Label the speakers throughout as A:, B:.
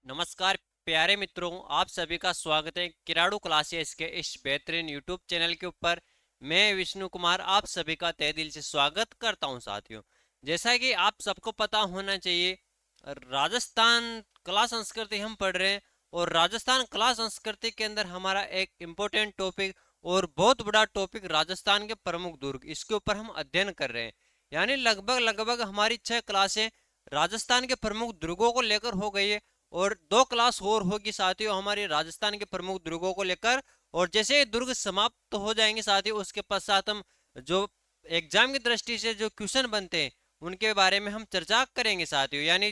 A: नमस्कार प्यारे मित्रों, आप सभी का स्वागत है किराड़ू क्लासेस के इस बेहतरीन यूट्यूब चैनल के ऊपर। मैं विष्णु कुमार आप सभी का तहे दिल से स्वागत करता हूं। साथियों, जैसा कि आप सबको पता होना चाहिए, राजस्थान कला संस्कृति हम पढ़ रहे हैं और राजस्थान कला संस्कृति के अंदर हमारा एक इम्पोर्टेंट टॉपिक और बहुत बड़ा टॉपिक राजस्थान के प्रमुख दुर्ग, इसके ऊपर हम अध्ययन कर रहे हैं। यानी लगभग लगभग हमारी 6 क्लासें राजस्थान के प्रमुख दुर्गों को लेकर हो गई है और 2 क्लास और होगी साथियों हमारे राजस्थान के प्रमुख दुर्गों को लेकर। और जैसे ये दुर्ग समाप्त हो जाएंगे साथियों, उसके पश्चात हम जो एग्जाम की दृष्टि से जो क्वेश्चन बनते हैं उनके बारे में हम चर्चा करेंगे साथियों। यानी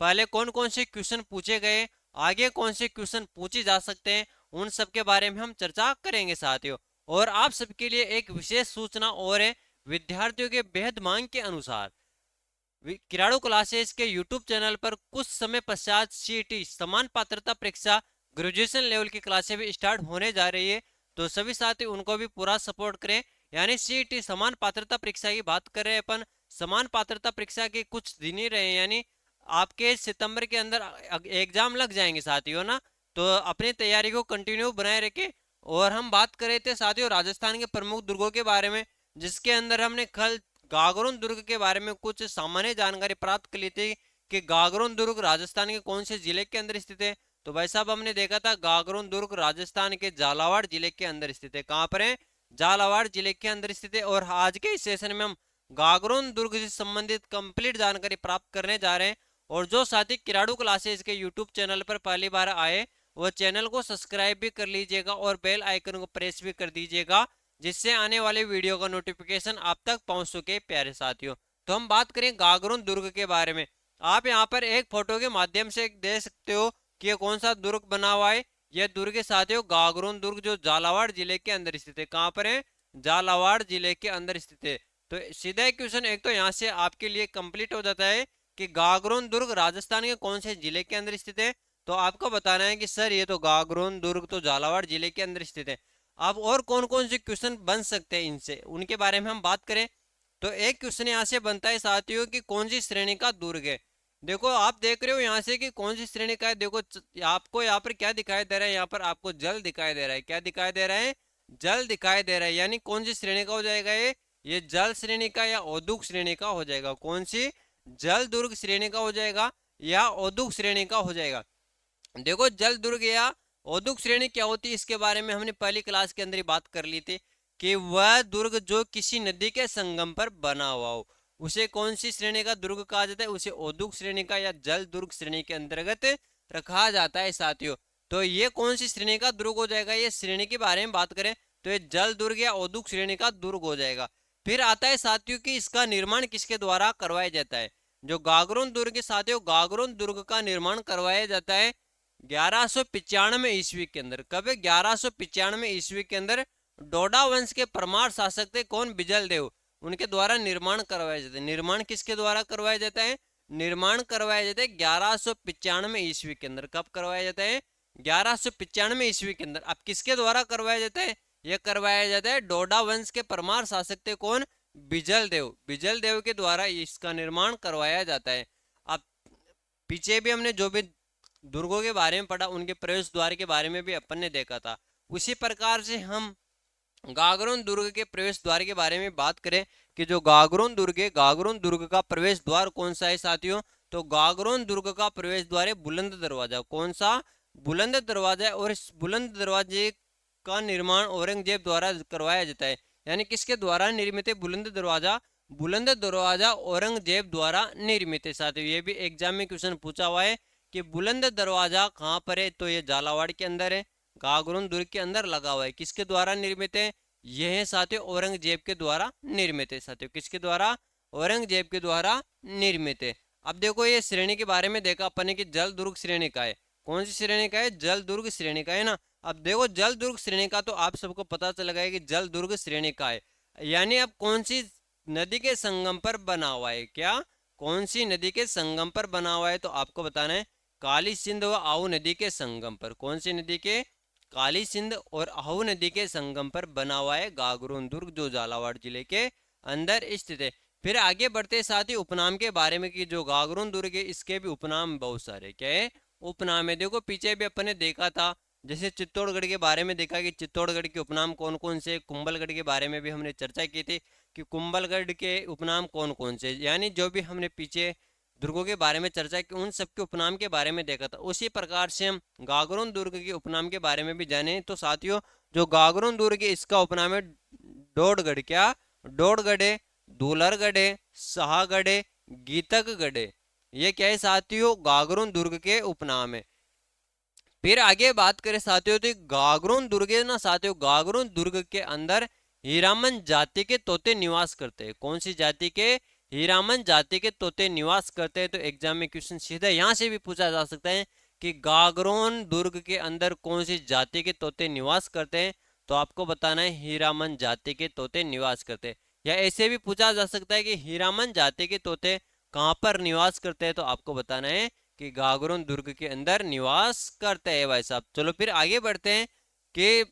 A: पहले कौन कौन से क्वेश्चन पूछे गए, आगे कौन से क्वेश्चन पूछे जा सकते हैं, उन सब के बारे में हम चर्चा करेंगे साथियों। और आप सबके लिए एक विशेष सूचना और है, विद्यार्थियों के बेहद मांग के अनुसार किराड़ू क्लासेस के यूट्यूब चैनल पर कुछ समय पश्चात सीईटी समान पात्रता परीक्षा ग्रेजुएशन लेवल की क्लासें भी स्टार्ट होने जा रही है। तो सभी साथी उनको भी पूरा सपोर्ट करें। यानी सीईटी समान पात्रता परीक्षा की बात कर रहे हैं अपन। समान पात्रता परीक्षा के कुछ दिन ही रहे, यानी आपके सितंबर के अंदर एग्जाम लग जाएंगे साथियों ना। तो अपनी तैयारी को कंटिन्यू बनाए रखें। और हम बात कर रहे थे साथियों राजस्थान के प्रमुख दुर्गों के बारे में, जिसके अंदर हमने कल गागरोन दुर्ग के बारे में कुछ सामान्य जानकारी प्राप्त कर ली थी कि गागरोन दुर्ग राजस्थान के कौन से जिले के अंदर स्थित है। तो भाई साहब हमने देखा था गागरोन दुर्ग राजस्थान के झालावाड़ जिले के अंदर स्थित है। कहाँ पर है? झालावाड़ जिले के अंदर स्थित है। और आज के इस सेशन में हम गागरोन दुर्ग से संबंधित कंप्लीट जानकारी प्राप्त करने जा रहे हैं। और जो साथी किराड़ू क्लासेस के यूट्यूब चैनल पर पहली बार आए वो चैनल को सब्सक्राइब भी कर लीजिएगा और बेल आइकन को प्रेस भी कर दीजिएगा, जिससे आने वाले वीडियो का नोटिफिकेशन आप तक पहुंच सके प्यारे साथियों। तो हम बात करें गागरोन दुर्ग के बारे में। आप यहां पर एक फोटो के माध्यम से देख सकते हो कि ये कौन सा दुर्ग बना हुआ है। यह दुर्ग के साथियों गागरोन दुर्ग जो झालावाड़ जिले के अंदर स्थित है। कहां पर है? झालावाड़ जिले के अंदर स्थित है। तो सीधा क्वेश्चन एक तो यहाँ से आपके लिए कंप्लीट हो जाता है कि गागरोन दुर्ग राजस्थान के कौन से जिले के अंदर स्थित है। तो आपको बताना है कि सर ये तो गागरोन दुर्ग तो झालावाड़ जिले के अंदर स्थित है। अब और कौन कौन से क्वेश्चन बन सकते हैं इनसे, उनके बारे में हम बात करें तो एक क्वेश्चन यहाँ से बनता है साथियों कि कौन सी श्रेणी का दुर्ग है। देखो आप देख रहे हो यहाँ से कि कौन सी श्रेणी का है। देखो आपको यहाँ पर क्या दिखाई दे रहा है, यहाँ पर आपको जल दिखाई दे रहा है। क्या दिखाई दे रहा है? जल दिखाई दे रहा है। यानी कौन सी श्रेणी का हो जाएगा ये जल श्रेणी का या औद्योगिक श्रेणी का हो जाएगा। कौन सी? जल दुर्ग श्रेणी का हो जाएगा या औद्योगिक श्रेणी का हो जाएगा। देखो जल दुर्ग या औद्योगिक श्रेणी क्या होती है इसके बारे में हमने पहली क्लास के अंदर ही बात कर ली थी कि वह दुर्ग जो किसी नदी के संगम पर बना हुआ हो उसे कौन सी श्रेणी का दुर्ग कहा जाता है? उसे औद्योगिक श्रेणी का या जल दुर्ग श्रेणी के अंतर्गत रखा जाता है साथियों। तो ये कौन सी श्रेणी का दुर्ग हो जाएगा? ये श्रेणी के बारे में बात करें तो ये जल दुर्ग या औद्योगिक श्रेणी का दुर्ग हो जाएगा। फिर आता है साथियों कि इसका निर्माण किसके द्वारा करवाया जाता है। जो गागरोन दुर्ग के साथियों गागरोन दुर्ग का निर्माण करवाया जाता है 1195 ईस्वी के अंदर। कब? 1195 ईस्वी के अंदर डोडा वंश के परमार शासक थे कौन? बिजल देव, उनके द्वारा निर्माण करवाया जाता है। निर्माण किसके द्वारा करवाया जाता है? निर्माण करवाया जाता है 1195 ईस्वी के अंदर। कब करवाया जाता है? 1195 ईस्वी के अंदर। अब किसके द्वारा करवाया जाता है? यह करवाया जाता है डोडा वंश के परमार शासक थे कौन? बिजल देव। बिजल देव के द्वारा इसका निर्माण करवाया जाता है। अब पीछे भी हमने जो भी दुर्गों के बारे में पढ़ा उनके प्रवेश द्वार के बारे में भी अपन ने देखा था। उसी प्रकार से हम गागरोन दुर्ग के प्रवेश द्वार के बारे में बात करें कि जो गागरोन दुर्ग है, गागरोन दुर्ग का प्रवेश द्वार कौन सा है साथियों? तो गागरोन दुर्ग का प्रवेश द्वार है बुलंद दरवाजा। कौन सा? बुलंद दरवाजा है। और इस बुलंद दरवाजे का निर्माण औरंगजेब द्वारा करवाया जाता है। यानी किसके द्वारा निर्मित है बुलंद दरवाजा? बुलंद दरवाजा औरंगजेब द्वारा निर्मित है साथियों। ये भी एग्जाम में क्वेश्चन पूछा हुआ है कि बुलंद दरवाजा कहाँ पर है। तो ये झालावाड़ के अंदर है, गागरोन दुर्ग के अंदर लगा हुआ है। किसके द्वारा निर्मित है? यह है साथियों औरंगजेब के द्वारा निर्मित है साथियों। किसके द्वारा? औरंगजेब के द्वारा निर्मित है। अब देखो ये श्रेणी के बारे में देखा अपन ने कि जल दुर्ग श्रेणी का है। कौन सी श्रेणी का है? जल दुर्ग श्रेणी का है ना। अब देखो जल दुर्ग श्रेणी का तो आप सबको पता चल गया कि जल दुर्ग श्रेणी का है। यानी अब कौन सी नदी के संगम पर बना हुआ है? क्या? कौन सी नदी के संगम पर बना हुआ है? तो आपको बताना है काली सिंध व आहू नदी के संगम पर। कौन सी नदी के? काली सिंध और आहू नदी के संगम पर बना हुआ है गागरोन दुर्ग, जो झालावाड़ जिले के अंदर स्थित है। फिर आगे बढ़ते साथ ही उपनाम के बारे में कि जो गागरोन दुर्ग है इसके भी उपनाम बहुत सारे। क्या है? उपनाम है। देखो पीछे भी अपन ने देखा था, जैसे चित्तौड़गढ़ के बारे में देखा कि चित्तौड़गढ़ के उपनाम कौन कौन से, कुंभलगढ़ के बारे में भी हमने चर्चा की थी कि कुंभलगढ़ के उपनाम कौन कौन से, यानी जो भी हमने पीछे दुर्गों के बारे में चर्चा की उन सबके उपनाम के बारे में देखा था। उसी प्रकार से हम गागरोन दुर्ग के उपनाम के बारे में भी जाने। तो साथियों जो गागरोन दुर्ग है इसका उपनाम है डोडगढ़। क्या? डोडगढ़े, दूलरगढ़े, शाहगढ़े, गीतकगढ़े। ये क्या है साथियों? गागरोन दुर्ग के उपनाम है। फिर आगे बात करें साथियों तो गागरोन दुर्ग है ना साथियों, गागरोन दुर्ग के अंदर हीरामन जाति के तोते निवास करते हैं। कौन सी जाति के? हीरामन जाति के तोते निवास करते हैं। तो एग्जाम में क्वेश्चन सीधा यहां से भी पूछा जा सकता है कि गागरोन दुर्ग के अंदर कौन सी जाति के तोते निवास करते हैं। तो आपको बताना है हीरामन जाति के तोते निवास करते हैं। या ऐसे भी पूछा जा सकता है कि हीरामन जाति के तोते कहाँ पर निवास करते हैं। तो आपको बताना है कि गागरोन दुर्ग के अंदर निवास करते हैं भाई साहब। चलो फिर आगे बढ़ते हैं कि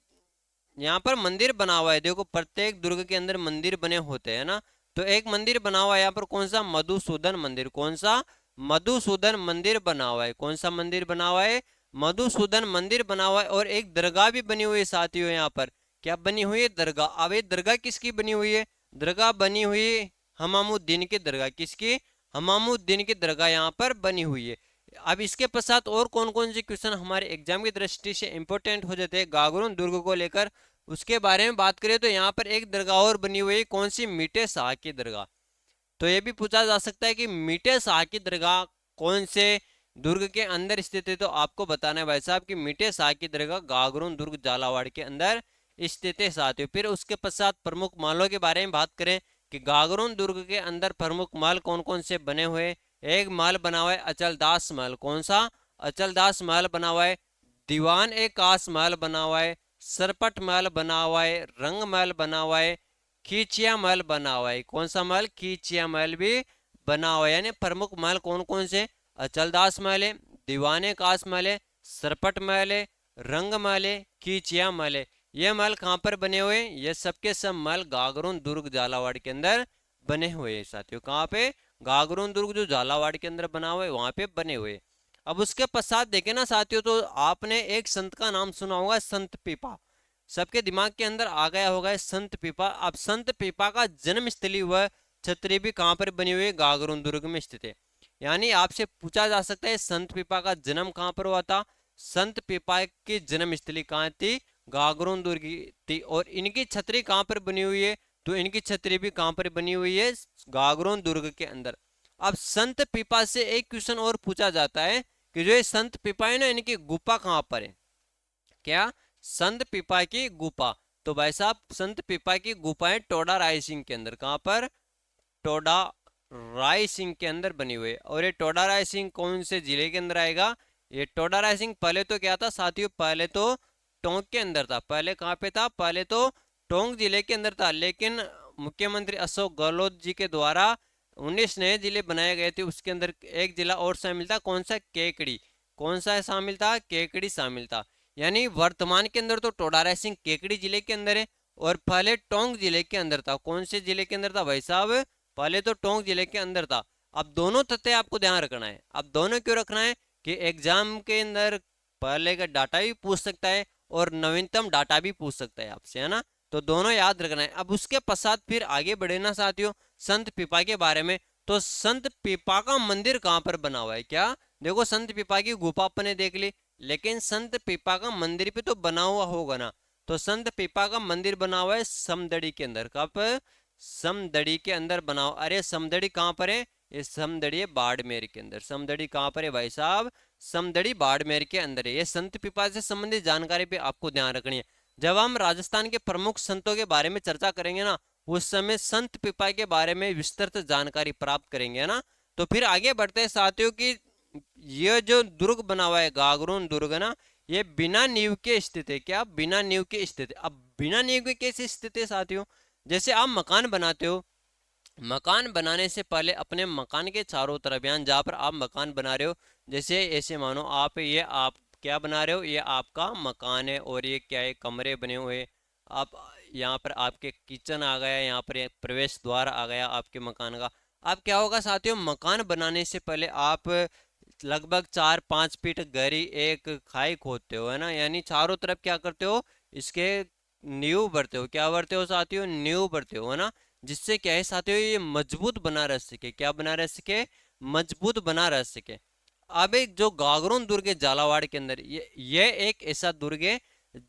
A: यहाँ पर मंदिर बना हुआ है। देखो प्रत्येक दुर्ग के अंदर मंदिर बने होते हैं ना। तो एक मंदिर बना हुआ है यहाँ पर, कौन सा? मधुसूदन मंदिर। कौन सा? मधुसूदन मंदिर बना हुआ है। कौन सा मंदिर बना हुआ है? मधुसूदन मंदिर बना हुआ है। और एक दरगाह भी बनी हुई है साथियों यहाँ पर। क्या बनी हुई है? दरगाह। अब ये दरगाह किसकी बनी हुई है? दरगाह बनी हुई है हमामुद्दीन की दरगाह। किसकी? हमामुद्दीन की दरगाह यहाँ पर बनी हुई है। अब इसके पश्चात और कौन कौन से क्वेश्चन हमारे एग्जाम की दृष्टि से इंपॉर्टेंट हो जाते हैं गागरोन दुर्ग को लेकर, उसके बारे में बात करें तो यहाँ पर एक दरगाह और बनी हुई है। कौन सी? मीठे शाह की दरगाह। तो ये भी पूछा जा सकता है कि मीठे शाह की दरगाह कौन से दुर्ग के अंदर स्थित है। तो आपको बताना है भाई साहब कि मीठे शाह की दरगाह गागरोन दुर्ग झालावाड़ के अंदर स्थित है साथियों। फिर उसके पश्चात प्रमुख महलों के बारे में बात करें कि गागरोन दुर्ग के अंदर प्रमुख महल कौन कौन से बने हुए। एक महल बना हुआ है अचलदास महल। कौन सा? अचलदास महल बना हुआ है। दीवान ए कास महल बना हुआ है। सरपट महल बना हुआ है। रंग महल बना हुआ है। खींचिया महल बना हुआ है। कौन सा महल? खींचिया महल भी बना हुआ है। यानी प्रमुख महल कौन कौन से? अचलदास महल है, दीवाने कास महल है, सरपट महल है, रंग महल है, खींचिया महल है। ये महल कहाँ पर बने हुए? ये सबके सब महल गागरोन दुर्ग झालावाड़ के अंदर बने हुए हैं साथियों। कहाँ पे? गागरोन दुर्ग जो झालावाड़ के अंदर बना हुआ है वहां पे बने हुए। अब उसके पश्चात देखे ना साथियों तो आपने एक संत का नाम सुना होगा, संत पीपा। सबके दिमाग के अंदर आ गया होगा संत पीपा। अब संत पीपा का जन्म स्थली हुआ छतरी भी कहाँ पर बनी हुई है? गागरोन दुर्ग में स्थित है। यानी आपसे पूछा जा सकता है संत पीपा का जन्म कहाँ पर हुआ था। संत पीपा की जन्म स्थली कहाँ थी? गागरोन दुर्ग थी। और इनकी छतरी कहाँ पर बनी हुई है? तो इनकी छतरी भी कहाँ पर बनी हुई है? गागरोन दुर्ग के अंदर। अब संत पीपा से एक क्वेश्चन और पूछा जाता है कि जो ये संत पीपा है ना इनकी गुफा कहाँ पर है। क्या? संत पीपा की गुफा। तो भाई साहब संत पीपा की गुफा है टोडा राय सिंह के अंदर। कहाँ पर? टोडा राय सिंह के अंदर बनी हुई है। और ये टोडा राय सिंह कौन से जिले के अंदर आएगा? ये टोडा राय सिंह पहले तो क्या था साथियों? पहले तो टोंक के अंदर था। पहले कहाँ पे था? पहले तो टोंक जिले के अंदर था। लेकिन मुख्यमंत्री अशोक गहलोत जी के द्वारा 19 नए जिले बनाए गए थे। उसके अंदर एक जिला और शामिल था। कौन सा? केकड़ी। कौन सा शामिल था? केकड़ी शामिल था। यानी वर्तमान के अंदर तो टोडा राय सिंह केकड़ी जिले के अंदर है और पहले टोंक जिले के अंदर था। कौन से जिले के अंदर था भाई साहब? पहले तो टोंक जिले के अंदर था। अब दोनों तथ्य आपको ध्यान रखना है। अब दोनों क्यों रखना है कि एग्जाम के अंदर पहले का डाटा भी पूछ सकता है और नवीनतम डाटा भी पूछ सकता है आपसे, है ना। तो दोनों याद रखना है। अब उसके पश्चात फिर आगे बढ़े ना साथियों संत पीपा के बारे में। तो संत पीपा का मंदिर कहाँ पर बना हुआ है? क्या? देखो संत पीपा की गुफा अपने देख ली, लेकिन संत पीपा का मंदिर भी तो बना हुआ होगा ना। तो संत पीपा का मंदिर बना हुआ है समदड़ी के अंदर। कहाँ पर? समदड़ी के अंदर बनाओ। अरे समदड़ी कहाँ पर है? ये समदड़ी है बाड़मेर के अंदर। समदड़ी कहाँ पर है भाई साहब? समदड़ी बाड़मेर के अंदर है। ये संत पीपा से संबंधित जानकारी भी आपको ध्यान रखनी है। जब हम राजस्थान के प्रमुख संतों के बारे में चर्चा करेंगे ना उस समय संत पीपा के बारे में विस्तृत जानकारी प्राप्त करेंगे, है ना। तो फिर आगे बढ़ते हैं साथियों की ये जो दुर्ग बना हुआ है गागरोन दुर्ग ना, ये बिना नींव के स्थित है। क्या? बिना नींव के स्थित है। अब बिना नींव के कैसे स्थित है साथियों? जैसे आप मकान बनाते हो, मकान बनाने से पहले अपने मकान के चारों तरफ यानी जहाँ पर आप मकान बना रहे हो, जैसे ऐसे मानो आप क्या बना रहे हो, ये आपका मकान है और ये क्या है? कमरे बने हुए। आप यहाँ पर आपके किचन आ गया, यहाँ पर एक प्रवेश द्वार आ गया आपके मकान का। अब क्या होगा साथियों? मकान बनाने से पहले आप लगभग 4-5 फीट गहरी एक खाई खोदते हो, है ना, यानी चारों तरफ क्या करते हो, इसके नींव भरते हो। क्या भरते हो साथियों? नींव भरते हो, है ना, जिससे क्या है साथियों, ये मजबूत बना रह सके। क्या बना रह सके? मजबूत बना रह सके। अब एक जो गागरोन दुर्ग है झालावाड़ के अंदर, ये एक ऐसा दुर्ग है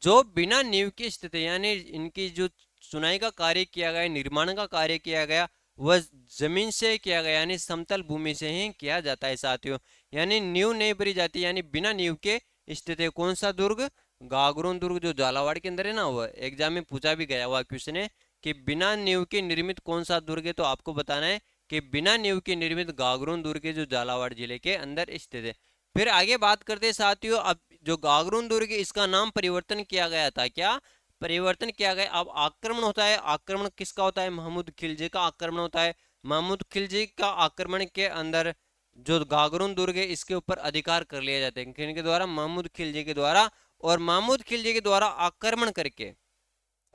A: जो बिना नींव की स्थित है, यानी इनकी जो चुनाई का कार्य किया गया, निर्माण का कार्य किया गया, वह जमीन से किया गया, यानी समतल भूमि से ही किया जाता है साथियों। यानी नींव नहीं भरी जाती, यानी बिना नींव के स्थित है। कौन सा दुर्ग? गागरोन दुर्ग, जो झालावाड़ के अंदर है ना। वह एग्जाम में पूछा भी गया हुआ क्वेश्चन है कि बिना नींव के निर्मित कौन सा दुर्ग है, तो आपको बताना है कि बिना नींव के निर्मित गागरोन दुर्ग है, जो झालावाड़ जिले के अंदर स्थित है। फिर आगे बात करते हैं साथियों, अब जो गागरोन दुर्ग है, इसका नाम परिवर्तन किया गया था। क्या परिवर्तन किया गया? अब आक्रमण होता है, आक्रमण किसका होता है? महमूद खिलजी का आक्रमण होता है। महमूद खिलजी का आक्रमण के अंदर जो गागरोन दुर्ग है, इसके ऊपर अधिकार कर लिया जाता है। किनके द्वारा? महमूद खिलजी के द्वारा। और महमूद खिलजी के द्वारा आक्रमण करके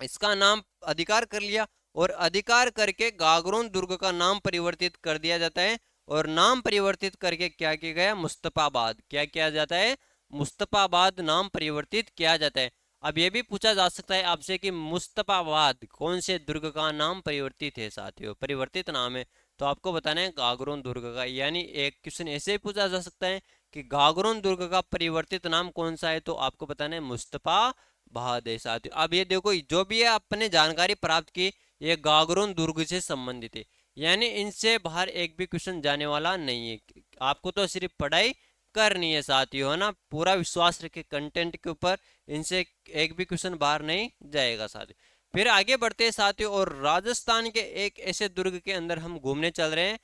A: इसका नाम अधिकार कर लिया, और अधिकार करके गागरोन दुर्ग का नाम परिवर्तित कर दिया जाता है। और नाम परिवर्तित करके क्या किया गया? मुस्तफाबाद। क्या किया जाता है? मुस्तफाबाद नाम परिवर्तित किया जाता है। अब यह भी पूछा जा सकता है आपसे कि मुस्तफाबाद कौन से दुर्ग का नाम परिवर्तित है साथियों? परिवर्तित नाम है, तो आपको बताना है गागरोन दुर्ग का। यानी एक क्वेश्चन ऐसे ही पूछा जा सकता है कि गागरोन दुर्ग का परिवर्तित नाम कौन सा है, तो आपको बताना है मुस्तफा बाद है साथियों। अब ये देखो, जो भी है आपने जानकारी प्राप्त की, ये गागरोन दुर्ग से संबंधित है, यानी इनसे बाहर एक भी क्वेश्चन जाने वाला नहीं है। आपको तो सिर्फ पढ़ाई करनी है साथियों, है ना, पूरा विश्वास रखे कंटेंट के ऊपर, इनसे एक भी क्वेश्चन बाहर नहीं जाएगा साथियों। फिर आगे बढ़ते हैं साथियों, और राजस्थान के एक ऐसे दुर्ग के अंदर हम घूमने चल रहे हैं,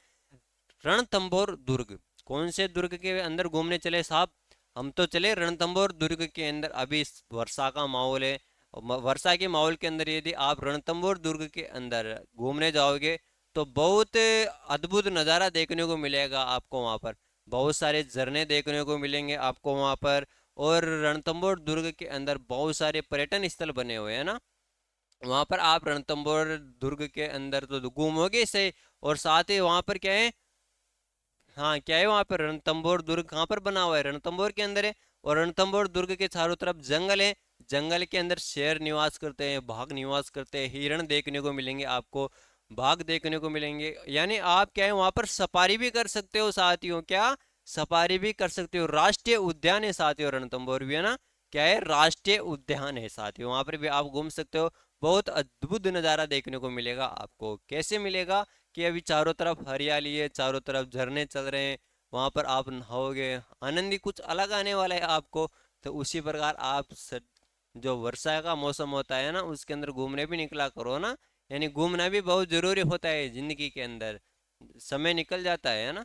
A: रणथंभौर दुर्ग। कौन से दुर्ग के अंदर घूमने चले साहब? हम तो चले रणथंभौर दुर्ग के अंदर। अभी वर्षा का माहौल है, वर्षा के माहौल के अंदर यदि आप रणथंभौर दुर्ग के अंदर घूमने जाओगे, तो बहुत अद्भुत नज़ारा देखने को मिलेगा आपको वहाँ पर। बहुत सारे झरने देखने को मिलेंगे आपको वहाँ पर। और रणथंभौर दुर्ग के अंदर बहुत सारे पर्यटन स्थल बने हुए हैं ना, वहाँ पर आप रणथंभौर दुर्ग के अंदर तो घूमोगे से। और साथ ही वहाँ पर क्या है? हाँ, क्या है वहां पर? रणथंभौर दुर्ग कहाँ पर बना हुआ है? रणथंभौर के अंदर है। और रणथंभौर दुर्ग के चारों तरफ जंगल है। जंगल के अंदर शेर निवास करते हैं, बाघ निवास करते हैं, हिरण देखने को मिलेंगे आपको, बाघ देखने को मिलेंगे। यानी आप क्या है, वहां पर सफारी भी कर सकते हो साथियों। क्या? सफारी भी कर सकते हो। राष्ट्रीय उद्यान है साथियों, रणथंभौर भी, है ना। क्या है? राष्ट्रीय उद्यान है साथियों, वहां पर भी आप घूम सकते हो। बहुत अद्भुत नज़ारा देखने को मिलेगा आपको। कैसे मिलेगा? कि अभी चारों तरफ हरियाली है, चारों तरफ झरने चल रहे हैं, वहां पर आप नहाओगे, आनंद ही कुछ अलग आने वाला है आपको। तो उसी प्रकार आप जो वर्षा का मौसम होता है ना, उसके अंदर घूमने भी निकला करो ना। यानी घूमना भी बहुत जरूरी होता है जिंदगी के अंदर, समय निकल जाता है ना।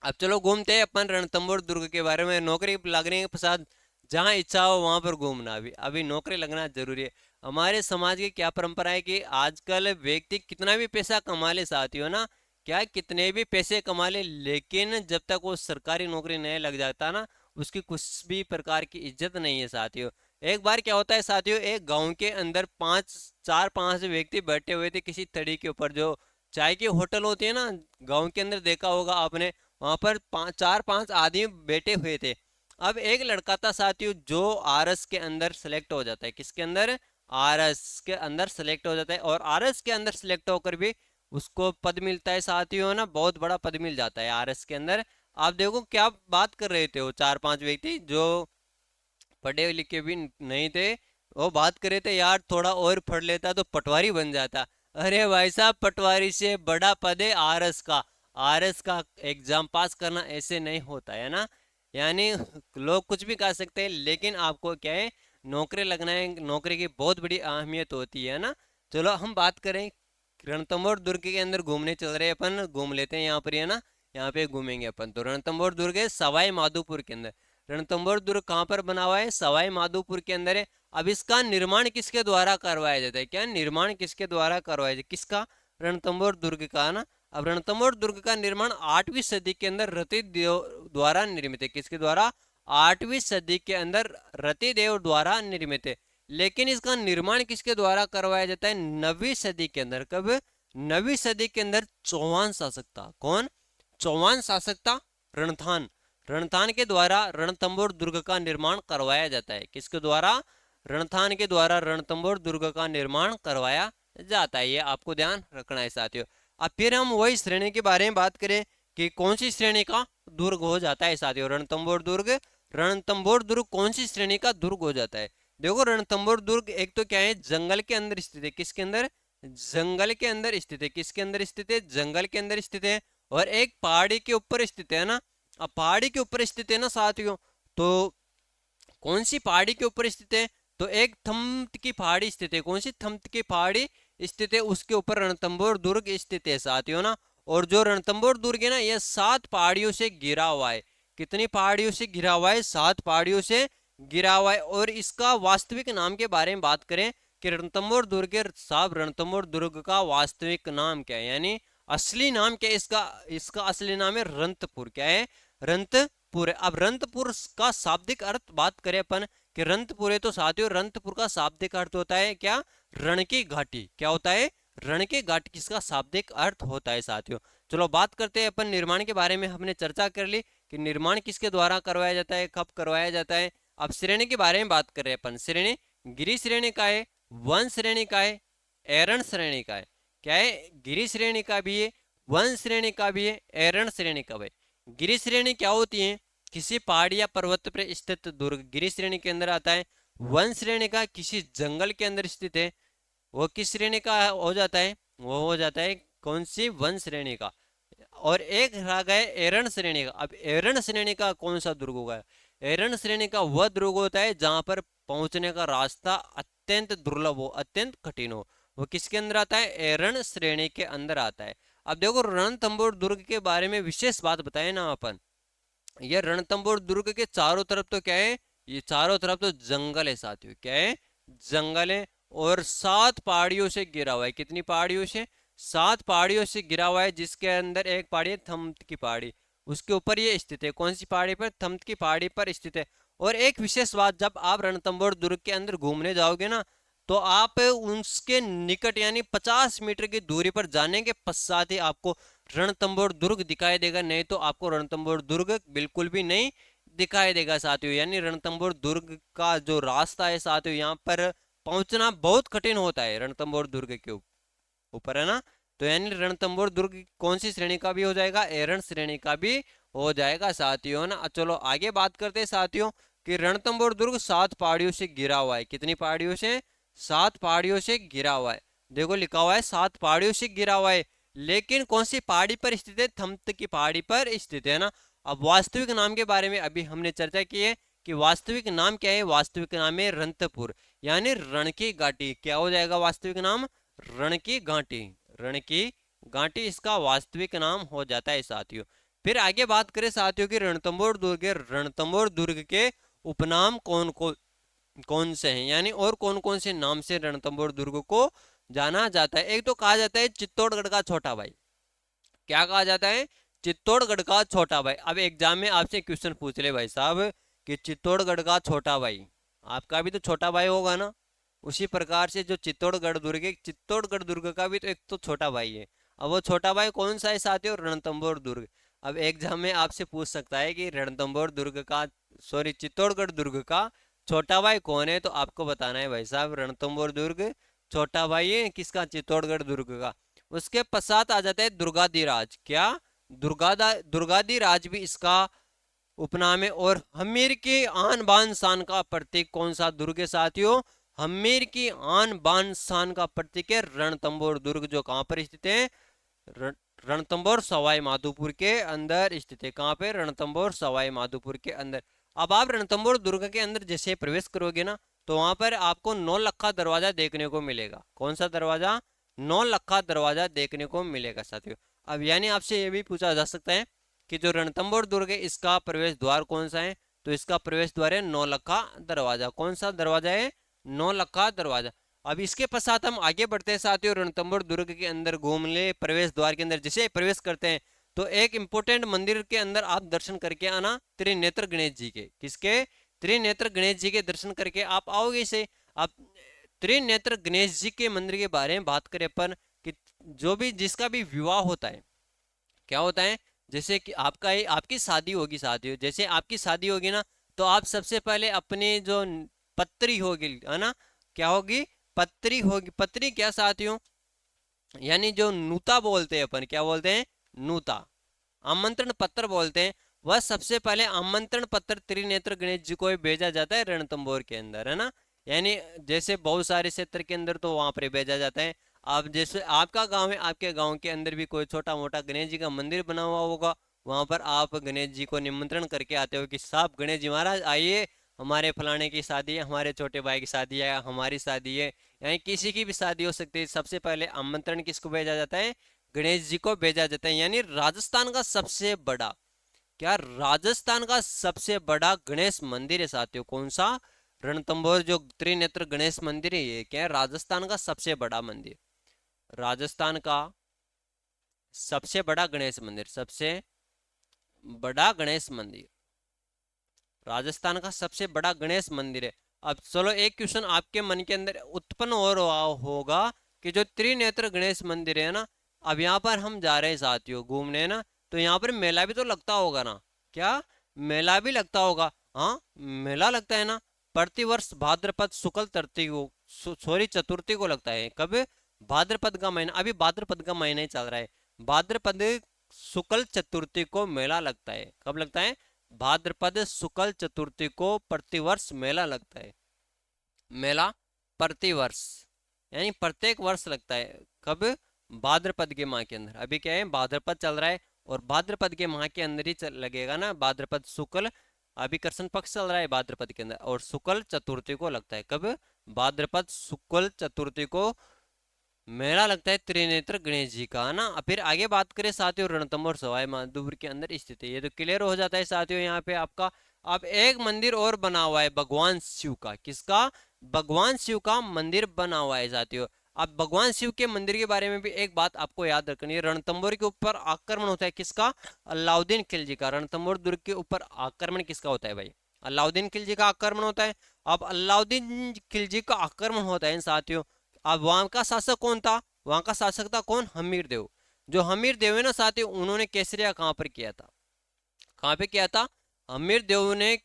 A: अब चलो घूमते हैं अपन रणथंभौर दुर्ग के बारे में। नौकरी लगने के पश्चात जहाँ इच्छा हो वहां पर घूमना, भी अभी नौकरी लगना जरूरी है। हमारे समाज की क्या परंपरा है कि आजकल व्यक्ति कितना भी पैसा कमा ले साथियों ना, क्या कितने भी पैसे कमा ले, लेकिन जब तक वो सरकारी नौकरी नहीं लग जाता ना, उसकी कुछ भी प्रकार की इज्जत नहीं है साथियों। एक बार क्या होता है साथियों, एक गांव के अंदर चार पांच व्यक्ति बैठे हुए थे किसी तड़ी के ऊपर, जो चाय की होटल होती है ना गांव के अंदर, देखा होगा आपने। वहां पर चार पांच आदमी बैठे हुए थे। अब एक लड़का था साथियों, जो आरएस के अंदर सेलेक्ट हो जाता है। किसके अंदर? आरएस के अंदर सेलेक्ट हो जाता है। और आरएस के अंदर सेलेक्ट होकर भी उसको पद मिलता है साथियों ना, बहुत बड़ा पद मिल जाता है आरएस के अंदर। आप देखो क्या बात कर रहे थे, वो चार पांच व्यक्ति जो पढ़े लिखे भी नहीं थे, वो बात कर रहे थे यार थोड़ा और पढ़ लेता तो पटवारी बन जाता। अरे भाई साहब, पटवारी से बड़ा पद है आरएस का। आरएस का एग्जाम पास करना ऐसे नहीं होता है ना। यानी लोग कुछ भी कर सकते हैं, लेकिन आपको क्या है, नौकरी लगना है। नौकरी की बहुत बड़ी अहमियत होती है ना। चलो हम बात करें, रणथंभौर दुर्ग के अंदर घूमने चल रहे हैं अपन, घूम लेते हैं यहाँ पर, है ना। यहाँ पे घूमेंगे अपन। तो रणथंभौर दुर्ग है सवाई माधोपुर के अंदर। रणथंभौर दुर्ग कहाँ पर बना हुआ है? सवाई माधोपुर के अंदर है। अब इसका निर्माण किसके द्वारा करवाया जाता है? क्या निर्माण किसके द्वारा करवाया जाता है? किसका? रणथंभौर दुर्ग का ना। अब रणथंभौर दुर्ग का निर्माण 8वीं सदी के अंदर रतिदेव द्वारा निर्मित है। किसके द्वारा? 8वीं सदी के अंदर रतिदेव द्वारा निर्मित है। लेकिन इसका निर्माण किसके द्वारा करवाया जाता है? 9वीं सदी के अंदर। कब? 9वीं सदी के अंदर चौहान शासक था। कौन? चौहान शासक था, रणथान। रणथान के द्वारा रणथंभौर दुर्ग का निर्माण करवाया जाता है। किसके द्वारा? रणथान के द्वारा रणथंभौर दुर्ग का निर्माण करवाया जाता है। ये आपको ध्यान रखना है साथियों। अब फिर हम वही श्रेणी के बारे में बात करें कि कौन सी श्रेणी का दुर्ग हो जाता है साथियों। रणथंभौर दुर्ग, रणथंभौर दुर्ग कौन सी श्रेणी का दुर्ग हो जाता है? देखो रणथंभौर दुर्ग एक तो क्या है, जंगल के अंदर स्थित है। किसके अंदर? जंगल के अंदर स्थित है। किसके अंदर स्थित है? जंगल के अंदर स्थित है। और एक पहाड़ी के ऊपर स्थित है ना। अब पहाड़ी के ऊपर स्थित है ना साथियों, तो कौन सी पहाड़ी के ऊपर स्थित है? तो एक थम्त की पहाड़ी स्थित है। कौन सी? थम्त की पहाड़ी स्थित है, उसके ऊपर रणथंभौर दुर्ग स्थित है साथियों ना। और जो रणथंभौर दुर्ग है ना, यह 7 पहाड़ियों से घिरा हुआ है। कितनी पहाड़ियों से घिरा हुआ है? 7 पहाड़ियों से घिरा हुआ है। और इसका वास्तविक नाम के बारे में बात करें कि रणथंभौर दुर्ग के साहब, रणथंभौर दुर्ग का वास्तविक नाम क्या है, यानी असली नाम क्या है इसका? इसका असली नाम है रंतपुर। क्या है? रंतपुर। अब रंतपुर का शाब्दिक अर्थ बात करें अपन कि रंतपुर है, तो साथियों रंतपुर का शाब्दिक अर्थ होता है क्या? रण की घाटी। क्या होता है? रण की घाटी किसका शाब्दिक अर्थ होता है साथियों। चलो बात करते हैं अपन निर्माण के बारे में। हमने चर्चा कर ली कि निर्माण किसके द्वारा करवाया जाता है, कब करवाया जाता है। अब श्रेणी के बारे में बात कर रहे हैं अपन। श्रेणी गिरी श्रेणी का है, वन श्रेणी का है, एरण श्रेणी का है। क्या है? गिरी श्रेणी का भी है, वन श्रेणी का भी है, एरण श्रेणी का भी है। गिरी श्रेणी क्या होती है? किसी पहाड़ी या पर्वत पर स्थित दुर्ग गिरी श्रेणी के अंदर आता है। वन श्रेणी का किसी जंगल के अंदर स्थित है, वो किस श्रेणी का हो जाता है? वो हो जाता है कौन सी? वन श्रेणी का। और एक रह गए एरण श्रेणी का। अब एरण श्रेणी का कौन सा दुर्ग होगा? एरण श्रेणी का वह दुर्ग होता है जहां पर पहुंचने का रास्ता अत्यंत दुर्लभ हो, अत्यंत कठिन हो। वो किसके अंदर आता है? एरण श्रेणी के अंदर आता है। अब देखो रणथंभौर दुर्ग के बारे में विशेष बात बताए ना अपन। ये रणथंभौर दुर्ग के चारों तरफ तो क्या है? ये चारों तरफ तो जंगल है साथियों। क्या है? जंगल है। और 7 पहाड़ियों से घिरा हुआ है। कितनी पहाड़ियों से? 7 पहाड़ियों से घिरा हुआ है, जिसके अंदर एक पहाड़ी है थम्त की पहाड़ी, उसके ऊपर ये स्थित है। कौन सी पहाड़ी पर? थम्त की पहाड़ी पर स्थित है। और एक विशेष बात, जब आप रणथंभौर दुर्ग के अंदर घूमने जाओगे ना, तो आप उसके निकट यानी 50 मीटर की दूरी पर जाने के पश्चात ही आपको रणथंभौर दुर्ग दिखाई देगा, नहीं तो आपको रणथंभौर दुर्ग बिल्कुल भी नहीं दिखाई देगा साथियों। यानी रणथंभौर दुर्ग का जो रास्ता है साथियों, यहाँ पर पहुंचना बहुत कठिन होता है रणथंभौर दुर्ग के ऊपर, है ना। तो यानी रणथंभौर दुर्ग कौन सी श्रेणी का भी हो जाएगा? एरण श्रेणी का भी हो जाएगा साथियों ना। चलो आगे बात करते हैं साथियों कि रणथंभौर दुर्ग 7 पहाड़ियों से घिरा हुआ है। कितनी पहाड़ियों से? 7 पहाड़ियों से घिरा हुआ है। देखो लिखा हुआ है 7 पहाड़ियों से घिरा हुआ है, लेकिन कौन सी पहाड़ी पर स्थित है? थम्त की पहाड़ी पर स्थित है ना। अब वास्तविक नाम के बारे में अभी हमने चर्चा की है कि वास्तविक नाम क्या है? वास्तविक नाम है रंतपुर, यानी रण की घाटी। क्या हो जाएगा वास्तविक नाम? रण की घाटी। रण की घाटी इसका वास्तविक नाम हो जाता है साथियों। फिर आगे बात करें साथियों की रणथंभौर दुर्ग के, रणथंभौर दुर्ग के उपनाम कौन कौन से हैं, यानी और कौन कौन से नाम से रणथंभौर दुर्ग को जाना जाता है। एक तो कहा जाता है चित्तौड़गढ़ का छोटा भाई। क्या कहा जाता है? चित्तौड़गढ़ का छोटा भाई। अब एग्जाम में आपसे क्वेश्चन पूछ ले भाई साहब कि चित्तौड़गढ़ का छोटा भाई, आपका भी तो छोटा भाई होगा ना। उसी प्रकार से जो चित्तौड़गढ़ दुर्ग है, चित्तौड़गढ़ दुर्ग का भी तो एक तो छोटा भाई है। अब वो छोटा भाई कौन सा है साथियों? रणथंभौर दुर्ग। अब एग्जाम में आपसे पूछ सकता है कि रणथंभौर दुर्ग का, सॉरी चित्तौड़गढ़ दुर्ग का छोटा भाई कौन है, तो आपको बताना है भाई साहब रणथंभौर दुर्ग छोटा भाई है किसका? चित्तौड़गढ़ दुर्ग का। उसके पश्चात आ जाता है दुर्गाधिराज। क्या? दुर्गाधिराज भी इसका उपनाम है। और हमीर की आन बान शान का प्रतीक कौन सा दुर्ग है साथियों? हमीर की आन बान शान का प्रतीक है रणथंभौर दुर्ग, जो कहां पर स्थित है? रणथंभौर सवाई माधोपुर के अंदर स्थित है। कहां पे? रणथंभौर सवाई माधोपुर के अंदर। अब आप रणथंभौर दुर्ग के अंदर जैसे प्रवेश करोगे ना, तो वहां पर आपको 9 लखा दरवाजा देखने को मिलेगा। कौन सा दरवाजा? 9 लखा दरवाजा देखने को मिलेगा साथियों। अब यानी आपसे ये भी पूछा जा सकता है कि जो रणथंभौर दुर्ग है इसका प्रवेश द्वार कौन सा है, तो इसका प्रवेश द्वार है 9 लखा दरवाजा। कौन सा दरवाजा है? 9 लखा दरवाजा। अब इसके पश्चात हम आगे बढ़ते हैं साथियों। रणथंभौर दुर्ग के अंदर घूम ले, प्रवेश द्वार के अंदर जैसे प्रवेश करते हैं तो एक इंपोर्टेंट मंदिर के अंदर आप दर्शन करके आना, त्रिनेत्र गणेश जी के। किसके? त्रिनेत्र गणेश जी के दर्शन करके आप आओगे। इसे आप त्रिनेत्र गणेश जी के मंदिर के बारे में बात करें अपन कि जो भी जिसका भी विवाह होता है, क्या होता है? जैसे कि आपकी शादी होगी साथियों, जैसे आपकी शादी होगी ना, तो आप सबसे पहले अपनी जो पत्री होगी, है ना, क्या होगी, पत्री होगी। पत्री क्या साथियों, यानी जो नूता बोलते हैं अपन, क्या बोलते हैं, नूता, आमंत्रण पत्र बोलते हैं। वह सबसे पहले आमंत्रण पत्र त्रिनेत्र गणेश जी को ही भेजा जाता है रणथंभौर के अंदर, है ना। यानी जैसे बहुत सारे क्षेत्र के अंदर तो वहां पर भेजा जाता है। अब जैसे आपका गांव है, आपके गांव के अंदर भी कोई छोटा मोटा गणेश जी का मंदिर बना हुआ होगा, वहां पर आप गणेश जी को निमंत्रण करके आते हो कि साहब गणेश जी महाराज आइए, हमारे फलाने की शादी है, हमारे छोटे भाई की शादी है, हमारी शादी है, यानी किसी की भी शादी हो सकती है। सबसे पहले आमंत्रण किसको भेजा जाता है, गणेश जी को भेजा जाता है। यानी राजस्थान का सबसे बड़ा, क्या राजस्थान का सबसे बड़ा गणेश मंदिर है साथियों, कौन सा, रणथंभौर जो त्रिनेत्र गणेश मंदिर है, ये क्या है, राजस्थान का सबसे बड़ा मंदिर, राजस्थान का सबसे बड़ा गणेश मंदिर, सबसे बड़ा गणेश मंदिर, राजस्थान का सबसे बड़ा गणेश मंदिर है। अब चलो एक क्वेश्चन आपके मन के अंदर उत्पन्न हो रहा होगा कि जो त्रिनेत्र गणेश मंदिर है ना, अब यहाँ पर हम जा रहे हैं साथियों घूमने ना, तो यहाँ पर मेला भी तो लगता होगा ना, क्या मेला भी लगता होगा, हाँ मेला लगता है ना, प्रतिवर्ष भाद्रपद शुक्ल तृतीय को, सॉरी चतुर्थी को लगता है। कब, भाद्रपद का महीना, अभी भाद्रपद का महीना ही चल रहा है, भाद्रपद शुक्ल चतुर्थी को मेला लगता है। कब लगता है, भाद्रपद शुक्ल चतुर्थी को प्रतिवर्ष मेला लगता है। मेला प्रतिवर्ष, यानी प्रत्येक वर्ष लगता है। कब, भाद्रपद के माह के अंदर, अभी क्या है, भाद्रपद चल रहा है, और भाद्रपद के माह के अंदर ही लगेगा ना, भाद्रपद शुक्ल, अभी कृष्ण पक्ष चल रहा है भाद्रपद के अंदर, और शुक्ल चतुर्थी को लगता है। कब, भाद्रपद शुक्ल चतुर्थी को मेला लगता है त्रिनेत्र गणेश जी का, है ना। फिर आगे बात करें साथियों, रणथंभौर सवाई माधोपुर के अंदर स्थित है, ये तो क्लियर हो जाता है साथियों। यहाँ पे आपका अब एक मंदिर और बना हुआ है भगवान शिव का, किसका, भगवान शिव का मंदिर बना हुआ है साथियों। अब भगवान शिव के मंदिर के बारे में भी एक बात आपको याद रखनी है, रणथंभौर के ऊपर आक्रमण होता है किसका, अलाउद्दीन खिलजी का। रणथंभौर दुर्ग के ऊपर आक्रमण किसका होता है भाई, अलाउद्दीन खिलजी का आक्रमण होता है। अब अलाउद्दीन खिलजी का आक्रमण होता है साथियों, अब वहां का शासक कौन था, वहां का शासक था कौन, हमीर देव। जो हमीर देव है ना साथियों, उन्होंने केसरिया कहां पर किया था, कहां पे किया था, हमीर देव ने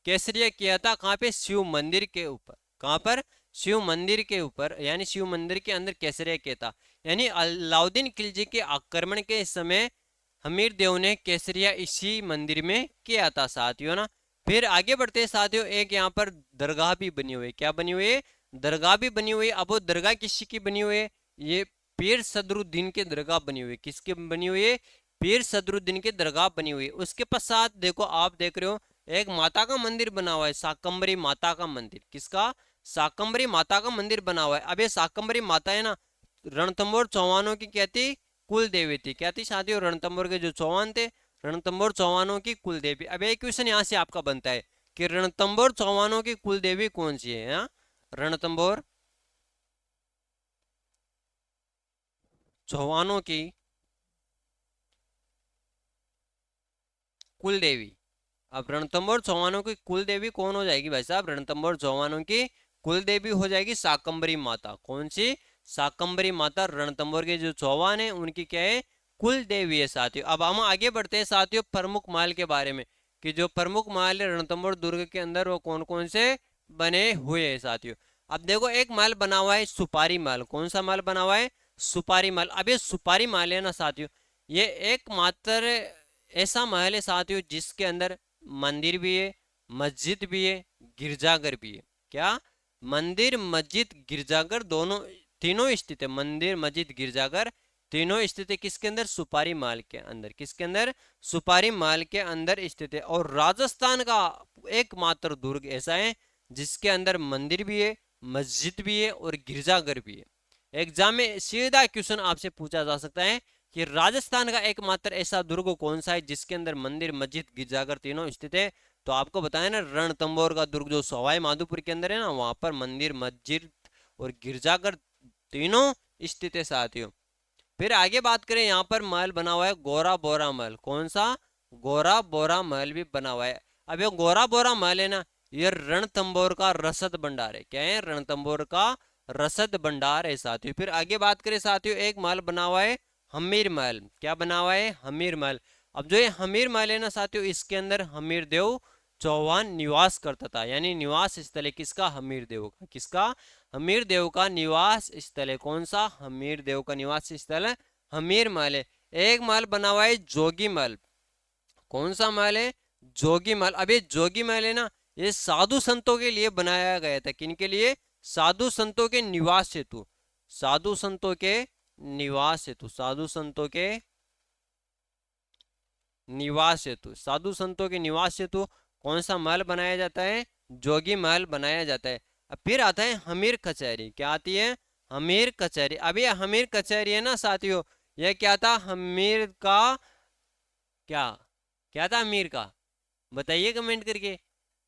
A: केसरिया किया था कहां पे, शिव मंदिर के ऊपर, कहां पर, शिव मंदिर के ऊपर, यानी शिव मंदिर के अंदर केसरिया किया था। यानी अलाउद्दीन खिलजी के आक्रमण के समय हमीर देव ने केसरिया इसी मंदिर में किया था साथियों ना। फिर आगे बढ़ते साथियों, एक यहाँ पर दरगाह भी बनी हुई है, क्या बनी हुई है, दरगाह भी बनी हुई है। अब वो दरगाह किसी की बनी हुई है, ये पीर सदरुद्दीन की दरगाह बनी हुई है, किसकी बनी हुई है, पीर सदरुद्दीन की दरगाह बनी हुई है। उसके पश्चात देखो, आप देख रहे हो एक माता का मंदिर बना हुआ है, शाकंभरी माता का मंदिर, किसका, शाकंभरी माता का मंदिर बना हुआ है। अब ये शाकंभरी माता है ना, रणथंभौर चौहानों की क्या थी, कुल देवी थी, क्या थी साथियों, रणथंभौर के जो चौहान थे, रणथंभौर चौहानों की कुल देवी। अब एक क्वेश्चन यहाँ से आपका बनता है कि रणथंभौर चौहानों की कुल देवी कौन सी है, हाँ? रणथंभौर चौहानों की कुल देवी, अब रणथंभौर चौहानों की कुल देवी कौन हो जाएगी भाई साहब, रणथंभौर चौहानों की कुल देवी हो जाएगी शाकंभरी माता, कौन सी, शाकंभरी माता। रणथंभौर के जो चौहान है उनकी क्या है, कुल देवी है साथियों। अब हम आगे बढ़ते हैं साथियों प्रमुख महल के बारे में, कि जो प्रमुख महल है रणथंभौर दुर्ग के अंदर वो कौन कौन से बने हुए हैं साथियों। अब देखो एक महल बना हुआ है सुपारी महल, कौन सा महल बना हुआ है, सुपारी महल। अब ये सुपारी महल है ना साथियों, ये एकमात्र ऐसा महल है साथियों जिसके अंदर मंदिर भी है, मस्जिद भी है, गिरजाघर भी है। क्या, मंदिर मस्जिद गिरजाघर दोनों, तीनों स्थित है, मंदिर मस्जिद गिरजाघर तीनों स्थित है किसके अंदर, सुपारी महल के अंदर, किसके अंदर, सुपारी महल के अंदर स्थित है। और राजस्थान का एकमात्र दुर्ग ऐसा है जिसके अंदर मंदिर भी है, मस्जिद भी है और गिरजाघर भी है। एग्जाम में सीधा क्वेश्चन आपसे पूछा जा सकता है कि राजस्थान का एकमात्र ऐसा दुर्ग कौन सा है जिसके अंदर मंदिर मस्जिद गिरजाघर तीनों स्थित है, तो आपको बताया ना रणथंभौर का दुर्ग जो सवाई माधोपुर के अंदर है ना, वहां पर मंदिर मस्जिद और गिरजाघर तीनों स्थित है साथियों। फिर आगे बात करें, यहाँ पर महल बना हुआ है गोरा बोरा महल, कौन सा, गोरा बोरा महल भी बना हुआ है। अब ये गोरा बोरा महल है ना, ये रणथंभौर का रसद भंडार है, क्या है, रणथंभौर का रसद भंडार है साथियों। फिर आगे बात करें साथियों, एक महल बना हुआ है हमीर महल। क्या बना हुआ है? हमीर महल। अब जो ये हमीर महल है ना साथियों, इसके अंदर हमीर देव चौहान निवास करता था। यानी निवास स्थल है किसका? हमीर देव का। किसका? हमीर देव का निवास स्थल है। कौन सा? हमीर देव का निवास स्थल है हमीर महल है। एक महल बना हुआ है जोगी महल। कौन सा महल है? जोगी महल। अब ये जोगी महल है ना, ये साधु संतों के लिए बनाया गया था। किन के लिए? साधु संतों के निवास हेतु। साधु संतों के निवास हेतु। साधु संतों के निवास हेतु। साधु संतों के निवास हेतु कौन सा महल बनाया जाता है? जोगी महल बनाया जाता है। अब फिर आता है हमीर कचहरी। क्या आती है? हमीर कचहरी। अब ये हमीर कचहरी है ना साथियों, ये क्या था? हमीर का क्या? क्या था हमीर का? बताइए कमेंट करके।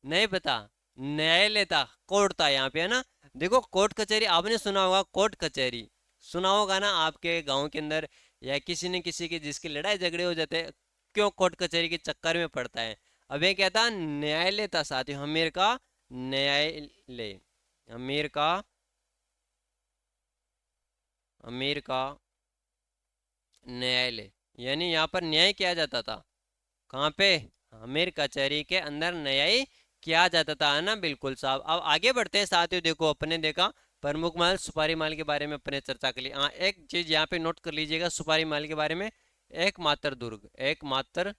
A: नहीं पता? न्यायालय था, कोर्ट था यहाँ पे, है ना। देखो कोर्ट कचहरी आपने सुना होगा, कोर्ट कचहरी सुना होगा ना आपके गांव के अंदर, या किसी न किसी की जिसकी लड़ाई झगड़े हो जाते हैं, क्यों कोर्ट कचहरी के चक्कर में पड़ता है। अब ये क्या था? न्यायालय था साथियों, हमीर का न्यायालय। अमीर का अमीर का न्यायालय। यानी यहाँ पर न्याय किया जाता था। कहाँ पे? आमिर कचहरी के अंदर न्याय किया जाता था, है ना। बिल्कुल साहब। अब आगे बढ़ते हैं साथियों। देखो अपने देखा प्रमुख माल सुपारी माल के बारे में अपने चर्चा कर ली। हाँ, एक चीज यहाँ पे नोट कर लीजिएगा सुपारी माल के बारे में। एकमात्र दुर्ग, एकमात्र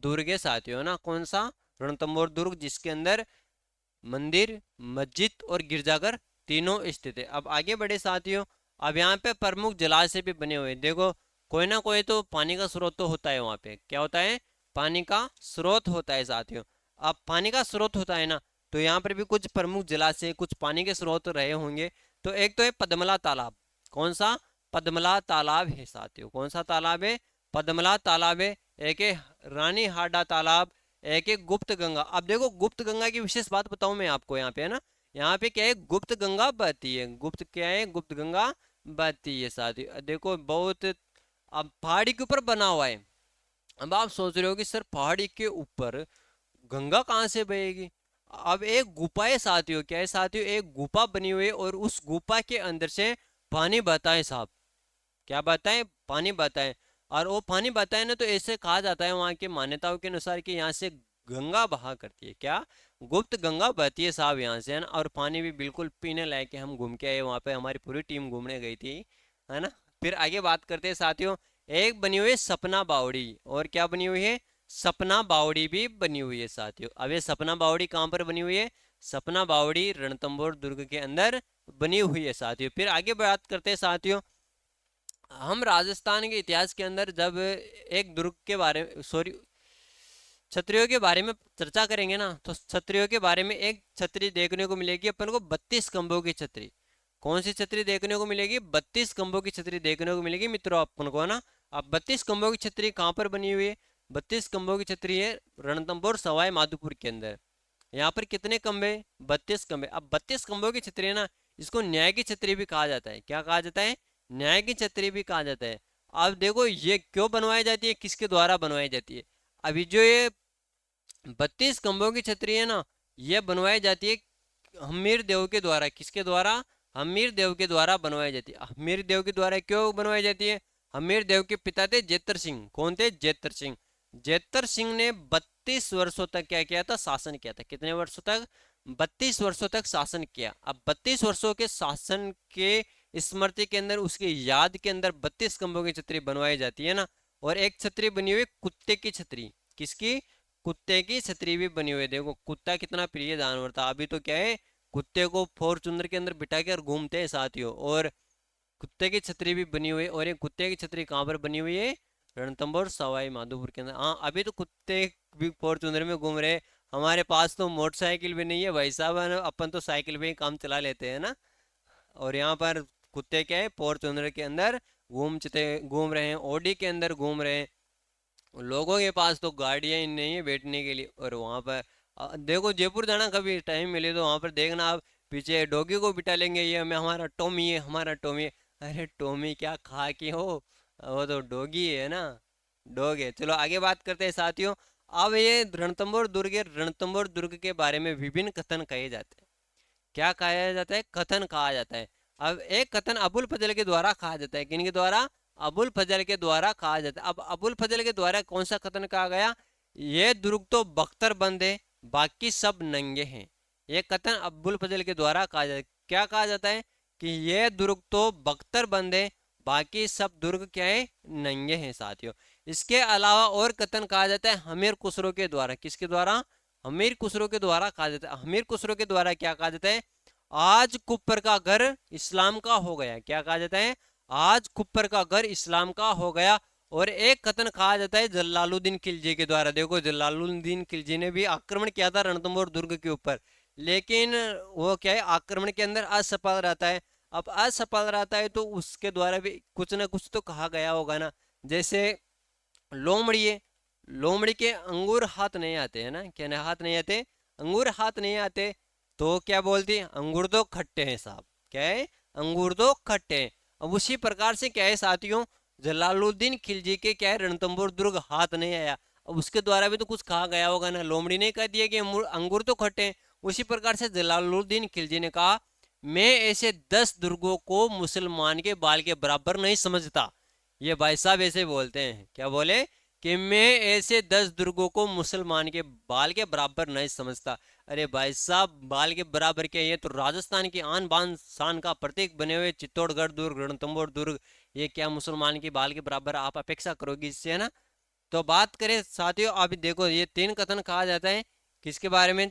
A: दुर्ग है साथियों, है ना। कौन सा? रणथंभौर दुर्ग, जिसके अंदर मंदिर, मस्जिद और गिरजाघर तीनों स्थित है। अब आगे बढ़े साथियों। अब यहाँ पे प्रमुख जलाशय भी बने हुए हैं। देखो कोई ना कोई तो पानी का स्रोत तो होता है वहां पे। क्या होता है? पानी का स्रोत होता है साथियों। अब पानी का स्रोत होता है ना, तो यहाँ पर भी कुछ प्रमुख जलाशय, कुछ पानी के स्रोत रहे होंगे। तो एक तो है पद्मला तालाब। कौन सा? पद्मला तालाब है साथियों। कौन सा तालाब है? पद्मला तालाब है। एक है रानी हाडा तालाब, एक एक गुप्त गंगा। अब देखो गुप्त गंगा की विशेष बात बताऊं मैं आपको यहाँ पे, है ना। यहाँ पे क्या है? गुप्त गंगा बहती है। गुप्त क्या है? गुप्त गंगा बहती है साथियों। देखो बहुत, अब पहाड़ी के ऊपर बना हुआ है। अब आप सोच रहे हो कि सर पहाड़ी के ऊपर गंगा कहाँ से बहेगी? अब एक गुफा है साथियों। क्या है साथियों? एक गुफा बनी हुई है और उस गुफा के अंदर से पानी बहता है साहब। क्या बहता है? पानी बहता है। और वो पानी बहता है ना, तो ऐसे कहा जाता है वहां की मान्यताओं के अनुसार कि यहाँ से गंगा बहा करती है। क्या? गुप्त गंगा बहती है साहब यहाँ से, है ना। और पानी भी बिल्कुल पीने लायक है। हम घूम के आए वहां पे, हमारी पूरी टीम घूमने गई थी, है ना। फिर आगे बात करते हैं साथियों। एक बनी हुई है सपना बावड़ी। और क्या बनी हुई है? सपना बावड़ी भी बनी हुई है साथियों। अब ये सपना बावड़ी कहाँ पर बनी हुई है? सपना बावड़ी रणथंभौर दुर्ग के अंदर बनी हुई है साथियों। फिर आगे बात करते हैं साथियों। हम राजस्थान के इतिहास के अंदर जब एक दुर्ग के बारे में, सॉरी, क्षत्रियों के बारे में चर्चा करेंगे ना, तो क्षत्रियों के बारे में एक छतरी देखने को मिलेगी अपन को, 32 खंभों की छतरी। कौन सी छतरी देखने को मिलेगी? 32 खंभों की छतरी देखने को मिलेगी मित्रों अपन को, है ना। अब 32 खंभों की छतरी कहाँ पर बनी हुई है? 32 खंभों की छतरी है रणथंभौर सवाई माधोपुर के अंदर। यहाँ पर कितने खंभे? 32 खंभे। अब 32 खंभों की छतरी है ना, इसको न्याय की छतरी भी कहा जाता है। क्या कहा जाता है? न्याय की छतरी भी कहा जाता है। अब देखो ये क्यों बनवाई जाती है, किसके द्वारा बनवाई जाती है? अभी जो ये 32 खंभों की छतरी है ना, ये बनवाई जाती है हमीर देव के द्वारा। किसके द्वारा? हमीर देव के द्वारा बनवाई जाती है। हमीर देव के द्वारा क्यों बनवाई जाती है? हमीर देव के पिता थे जेतर सिंह। कौन थे? जेतर सिंह। जेतर सिंह ने 32 वर्षों तक क्या किया था? शासन किया था। कितने वर्षों तक? 32 वर्षों तक शासन किया। अब 32 वर्षों के शासन के स्मृति के अंदर, उसकी याद के अंदर 32 खंभों की छतरी बनवाई जाती है ना। और एक छतरी बनी हुई कुत्ते की छतरी। किसकी? कुत्ते की छतरी भी बनी हुई है। देखो कुत्ता कितना प्रिय जानवर था। अभी तो क्या है, कुत्ते को फॉर्चूनर के अंदर बिठा के और घूमते हैं साथियों। और कुत्ते की छतरी भी बनी हुई है। और ये कुत्ते की छतरी कहाँ पर बनी हुई है? रणथंभौर सवाई माधोपुर के अंदर। हाँ, अभी तो कुत्ते भी फॉर्चूनर में घूम रहे हैं। हमारे पास तो मोटरसाइकिल भी नहीं है भाई साहब, है ना? अपन तो साइकिल पे ही काम चला लेते हैं ना। और यहाँ पर कुत्ते क्या है, फॉर्चूनर के अंदर घूम रहे हैं, ऑडी के अंदर घूम रहे हैं। लोगों के पास तो गाड़ियां ही नहीं है बैठने के लिए। और वहां पर देखो जयपुर जाना, कभी टाइम मिले तो वहां पर देखना आप, पीछे डॉगी को बिठा लेंगे, ये हमें हमारा टॉमी है, हमारा टॉमी है। अरे टॉमी क्या खा के हो, वो तो डॉगी है ना, डॉग है। चलो आगे बात करते हैं साथियों। अब ये रणथंभौर दुर्ग है। रणथंभौर दुर्ग के बारे में विभिन्न कथन कहे जाते हैं। क्या कहा जाता है? कथन कहा जाता है। अब एक कथन अबुल फजल के द्वारा कहा जाता है, किनके द्वारा? अबुल फजल के द्वारा कहा जाता है। अब अबुल फजल के द्वारा कौन सा कथन कहा गया? ये दुर्ग तो बख्तर बंदे, बाकी सब नंगे हैं। ये कथन अबुल फजल के द्वारा कहा जाता है। क्या कहा जाता है? कि ये दुर्ग तो बख्तर बंदे, बाकी सब दुर्ग क्या है? नंगे हैं साथियों। इसके अलावा और कथन कहा जाता है हमीर खुसरो के द्वारा। किसके द्वारा? हमीर खुसरो के द्वारा कहा जाता है। हमीर खुसरो के द्वारा क्या कहा जाता है? आज कुप्पर का घर इस्लाम का हो गया। क्या कहा जाता है? आज कुप्पर का घर इस्लाम का हो गया। और एक कथन कहा जाता है जलालुद्दीन खिलजी के द्वारा। देखो, जलालुद्दीन खिलजी ने भी आक्रमण किया था रणथंभौर दुर्ग के ऊपर, लेकिन वो क्या है, आक्रमण के अंदर असफल रहता है। अब असफल रहता है तो उसके द्वारा भी कुछ ना कुछ तो कहा गया होगा ना। जैसे लोमड़ी है, लोमड़ी के अंगूर हाथ नहीं आते है ना, क्या नहीं हाथ नहीं आते? अंगूर हाथ नहीं आते, तो क्या बोलती है? अंगूर तो खट्टे हैं साहब। क्या है? अंगूर तो खट्टे हैं। अब उसी प्रकार से क्या है साथियों, जलालुद्दीन खिलजी के क्या है, रणथंभौर दुर्ग हाथ नहीं आया। अब उसके द्वारा भी तो कुछ कहा गया होगा ना। लोमड़ी ने कह दिया कि अंगूर तो खट्टे हैं। उसी प्रकार से जलालुद्दीन खिलजी ने कहा मैं ऐसे 10 दुर्गों को मुसलमान के बाल के बराबर नहीं समझता। ये भाई साहब ऐसे बोलते हैं, क्या बोले? कि मैं ऐसे 10 दुर्गों को मुसलमान के बाल के बराबर नहीं समझता। अरे भाई साहब, बाल के बराबर क्या? ये तो राजस्थान की आन बान शान का प्रतीक बने हुए चित्तौड़गढ़ दुर्ग, रणथंभौर दुर्ग, ये क्या मुसलमान के बाल के बराबर आप अपेक्षा करोगी इससे, है ना? तो बात करें साथियों, अभी देखो ये 3 कथन कहा जाता है किसके बारे में?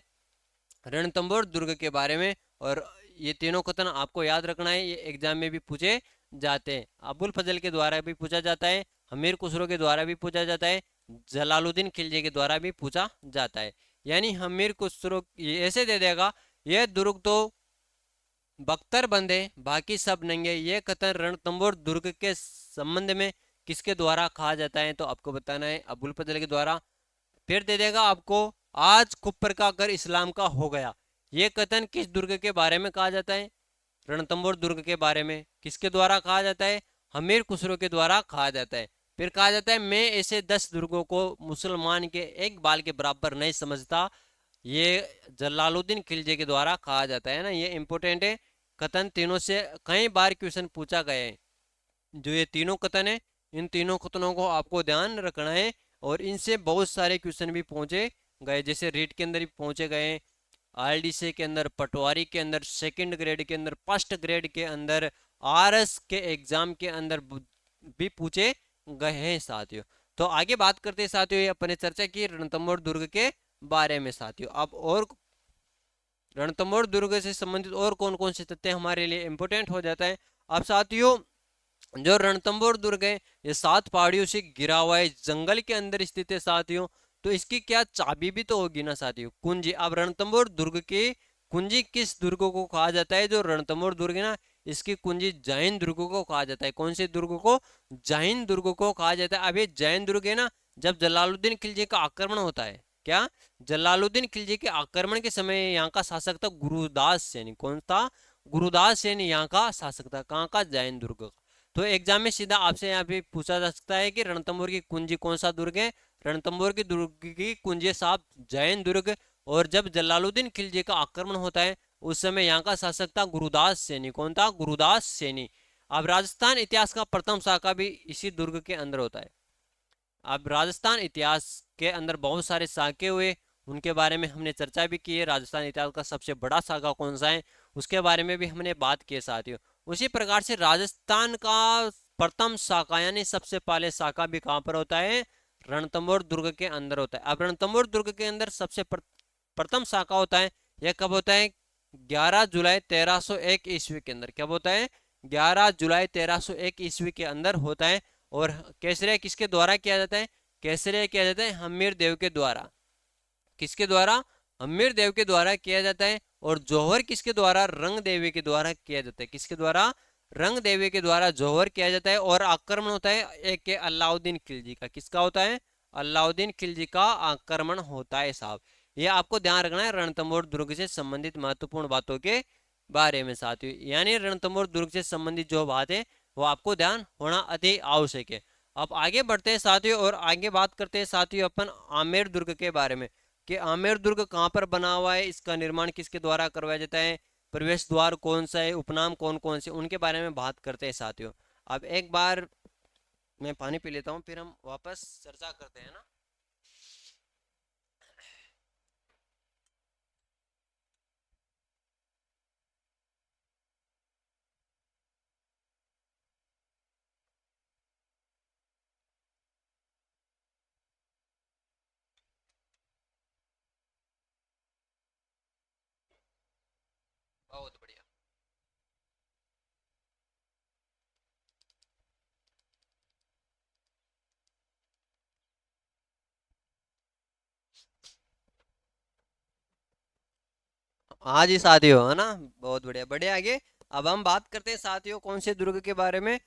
A: रणथंभौर दुर्ग के बारे में। और ये तीनों कथन आपको याद रखना है, ये एग्जाम में भी पूछे जाते हैं। अबुल फजल के द्वारा भी पूछा जाता है, हमीर खुसरो के द्वारा भी पूछा जाता है, जलालुद्दीन खिलजी के द्वारा भी पूछा जाता है। यानी हमीर खुसरो ऐसे दे देगा ये दुर्ग तो बख्तर बंदे, बाकी सब नंगे। ये कथन रणथंभौर दुर्ग के संबंध में किसके द्वारा कहा जाता है? तो आपको बताना है अबुल फजल के द्वारा। फिर दे देगा आपको आज कुप्पर का घर इस्लाम का हो गया। ये कथन किस दुर्ग के बारे में कहा जाता है? रणथंभौर दुर्ग के बारे में। किसके द्वारा कहा जाता है? हमीर खुसरो के द्वारा कहा जाता है। फिर कहा जाता है मैं ऐसे 10 दुर्गों को मुसलमान के एक बाल के बराबर नहीं समझता। ये जलालुद्दीन खिलजी के द्वारा कहा जाता है ना। ये इंपॉर्टेंट है कथन, तीनों से कई बार क्वेश्चन पूछा गया है। जो ये तीनों कथन है, इन तीनों कथनों को आपको ध्यान रखना है। और इनसे बहुत सारे क्वेश्चन भी पूछे गए, जैसे रीट के अंदर भी पहुंचे गए, आरडीसी के अंदर, पटवारी के अंदर, सेकंड ग्रेड के अंदर, फर्स्ट ग्रेड के अंदर, आरएस के एग्जाम के अंदर भी पूछे गए हैं साथियों। तो आगे बात करते हैं साथियों, ये अपने चर्चा की रणथंभौर दुर्ग के बारे में साथियों। अब और रणथंभौर दुर्ग से संबंधित और कौन कौन से तथ्य हमारे लिए इंपोर्टेंट हो जाता है। अब साथियों, जो रणथंभौर दुर्ग है ये 7 पहाड़ियों से घिरा हुआ है, जंगल के अंदर स्थित है साथियों। तो इसकी क्या चाबी भी तो होगी ना साथियों, कुंजी। अब रणथंभौर दुर्ग की कुंजी किस दुर्ग को कहा जाता है? जो रणथंभौर दुर्ग है ना, इसकी कुंजी जैन दुर्ग को कहा जाता है। कौन से दुर्ग को? जैन दुर्ग को कहा जाता है। अब ये जैन दुर्ग है ना, जब जलालुद्दीन खिलजी का आक्रमण होता है, क्या जलालुद्दीन खिलजी के आक्रमण के समय यहाँ का शासक था गुरुदास सैनी। कौन था? गुरुदास सैनी यहाँ का शासक था। कहाँ का? जैन दुर्ग का। तो एग्जाम में सीधा आपसे यहाँ पे पूछा जा सकता है कि रणथंभौर की कुंजी कौन सा दुर्ग है? रणथंभौर की दुर्ग की कुंजी साहब जैन दुर्ग। और जब जलालुद्दीन खिलजी का आक्रमण होता है उस समय यहाँ का शासक था गुरुदास सैनी। कौन था? गुरुदास सैनी। अब राजस्थान इतिहास का प्रथम शाखा भी इसी दुर्ग के अंदर होता है। अब राजस्थान इतिहास के अंदर बहुत सारे शाखे हुए, उनके बारे में हमने चर्चा भी की है। राजस्थान इतिहास का सबसे बड़ा शाखा कौन सा है उसके बारे में भी हमने बात की है साथियों। उसी प्रकार से राजस्थान का प्रथम शाखा यानी सबसे पहले शाखा भी कहाँ पर होता है? रणथंभौर दुर्ग के अंदर होता है। अब रणथंभौर दुर्ग के अंदर सबसे प्रथम शाखा होता है, यह कब होता है? 11 जुलाई 1301 ईस्वी के अंदर। कब होता है? 11 जुलाई 1301 ईस्वी के अंदर होता है। और केसरिया किसके द्वारा किया जाता है? केसरिया किया जाता है हमीर देव के द्वारा। किसके द्वारा? हमीर देव के द्वारा किया जाता है। और जौहर किसके द्वारा? रंग देवी के द्वारा किया जाता है। किसके द्वारा? रंग देवी के द्वारा जौहर किया जाता है। और आक्रमण होता है एक के अलाउद्दीन खिलजी का। किसका होता है? अलाउद्दीन खिलजी का आक्रमण होता है साहब। ये आपको ध्यान रखना है रणथंभौर दुर्ग से संबंधित महत्वपूर्ण बातों के बारे में साथियों। यानी रणथंभौर दुर्ग से संबंधित जो बात है वो आपको ध्यान होना अति आवश्यक है। अब आगे बढ़ते हैं साथियों, और आगे बात करते हैं साथियों अपन आमेर दुर्ग के बारे में कि आमेर दुर्ग कहाँ पर बना हुआ है, इसका निर्माण किसके द्वारा करवाया जाता है। प्रवेश द्वार कौन सा है, उपनाम कौन कौन से, उनके बारे में बात करते हैं साथियों। अब एक बार मैं पानी पी लेता हूँ, फिर हम वापस चर्चा करते हैं ना। बहुत बढ़िया। हाँ जी साथियों, है ना। बहुत बढ़िया, बढ़िया। आगे अब हम बात करते हैं साथियों कौन से दुर्ग के बारे में।